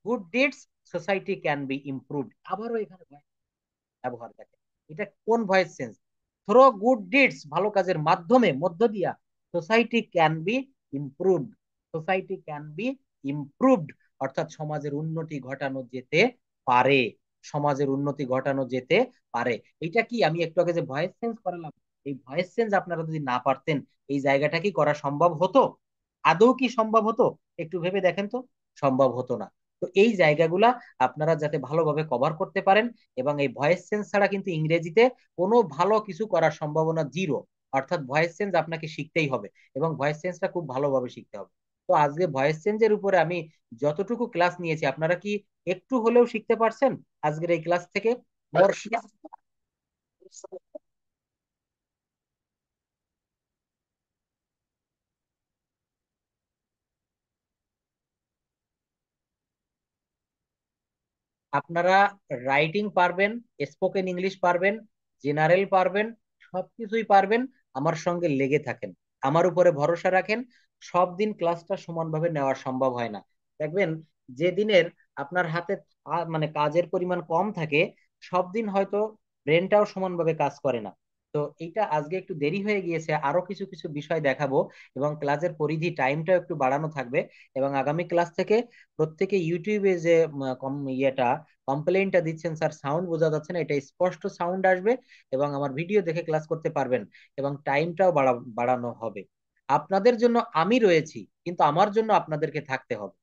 good deeds society can be improved. আবারও এখানে ব্যবহার দেখে, এটা কোন voice change? Through good deeds, ভালো কাজের মাধ্যমে, মধ্য দিয়া, society can be improved, society can be improved, অর্থাৎ সমাজের উন্নতি ঘটানো যেতে পারে, সমাজের উন্নতি ঘটানো যেতে পারে। এটা কি আমি একটু আগে যে ভয়েস চেঞ্জ করালাম, এই ভয়েস চেঞ্জ আপনারা যদি না পারতেন, এই জায়গাটা কি করা সম্ভব হতো? আদৌ কি সম্ভব হতো? একটু ভেবে দেখেন তো, সম্ভব হতো না। তো এই জায়গাগুলা আপনারা যাতে ভালোভাবে কভার করতে পারেন, এবং এই ভয়েস চেঞ্জ ছাড়া কিন্তু ইংরেজিতে কোনো ভালো কিছু করার সম্ভাবনা জিরো। অর্থাৎ ভয়েস চেঞ্জ আপনাকে শিখতেই হবে, এবং ভয়েস চেঞ্জটা খুব ভালোভাবে শিখতে হবে। তো আজকে ভয়েস চেঞ্জের উপরে আমি যতটুকু ক্লাস নিয়েছি, আপনারা কি একটু হলেও শিখতে পারছেন আজকের এই ক্লাস থেকে? বর্ষা, আপনারা রাইটিং পারবেন, স্পোকেন ইংলিশ পারবেন, জেনারেল পারবেন, সবকিছুই পারবেন। আমার সঙ্গে লেগে থাকেন, আমার উপরে ভরসা রাখেন। সব দিন ক্লাসটা সমানভাবে নেওয়া সম্ভব হয় না। দেখবেন যে দিনের আপনার হাতে মানে কাজের পরিমাণ কম থাকে, সব দিন হয়তো ব্রেনটাও সমানভাবে কাজ করে না। তো এইটা আজকে একটু দেরি হয়ে গিয়েছে, আরো কিছু কিছু বিষয় দেখাবো, এবং ক্লাসের পরিধি টাইমটাও একটু বাড়ানো থাকবে। এবং আগামী ক্লাস থেকে প্রত্যেকে ইউটিউবে যে ইয়েটা কমপ্লেইনটা দিচ্ছেন, স্যার সাউন্ড বোঝা যাচ্ছে না, এটা স্পষ্ট সাউন্ড আসবে, এবং আমার ভিডিও দেখে ক্লাস করতে পারবেন, এবং টাইমটাও বাড়ানো হবে। আপনাদের জন্য আমি রয়েছি, কিন্তু আমার জন্য আপনাদেরকে থাকতে হবে।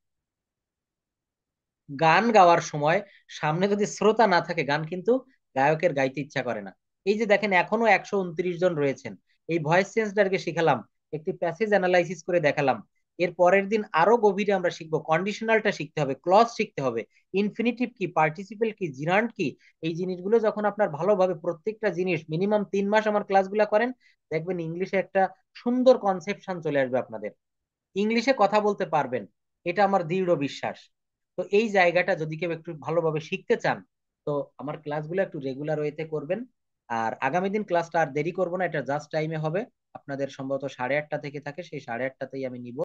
গান গাওয়ার সময় সামনে যদি শ্রোতা না থাকে, গান কিন্তু গায়কের গাইতে ইচ্ছা করে না। এই যে দেখেন এখনো 129 জন রয়েছেন, এই ভয়েস চেঞ্জটাকে শিখালাম, একটি প্যাসেজ অ্যানালাইসিস করে দেখালাম। এর পরের দিন আরো গভীরে আমরা শিখবো, কন্ডিশনালটা শিখতে হবে, ক্লজ শিখতে হবে, ইনফিনিটিভ কি, পার্টিসিপেল কি, জিরান্ট কি। এই জিনিসগুলো যখন আপনার ভালোভাবে প্রত্যেকটা জিনিস মিনিমাম 3 মাস আমার ক্লাসগুলো করেন, দেখবেন ইংলিশে একটা সুন্দর কনসেপশন চলে আসবে আপনাদের, ইংলিশে কথা বলতে পারবেন, এটা আমার দৃঢ় বিশ্বাস। তো এই জায়গাটা যদি কেউ একটু ভালোভাবে শিখতে চান, তো আমার ক্লাসগুলো একটু রেগুলার ওয়েতে করবেন। আর আগামী দিন ক্লাসটা আর দেরি করবো না, এটা জাস্ট টাইমে হবে। আপনাদের সম্ভবত 8:30 থেকে থাকে, সেই 8:30তেই আমি নিব।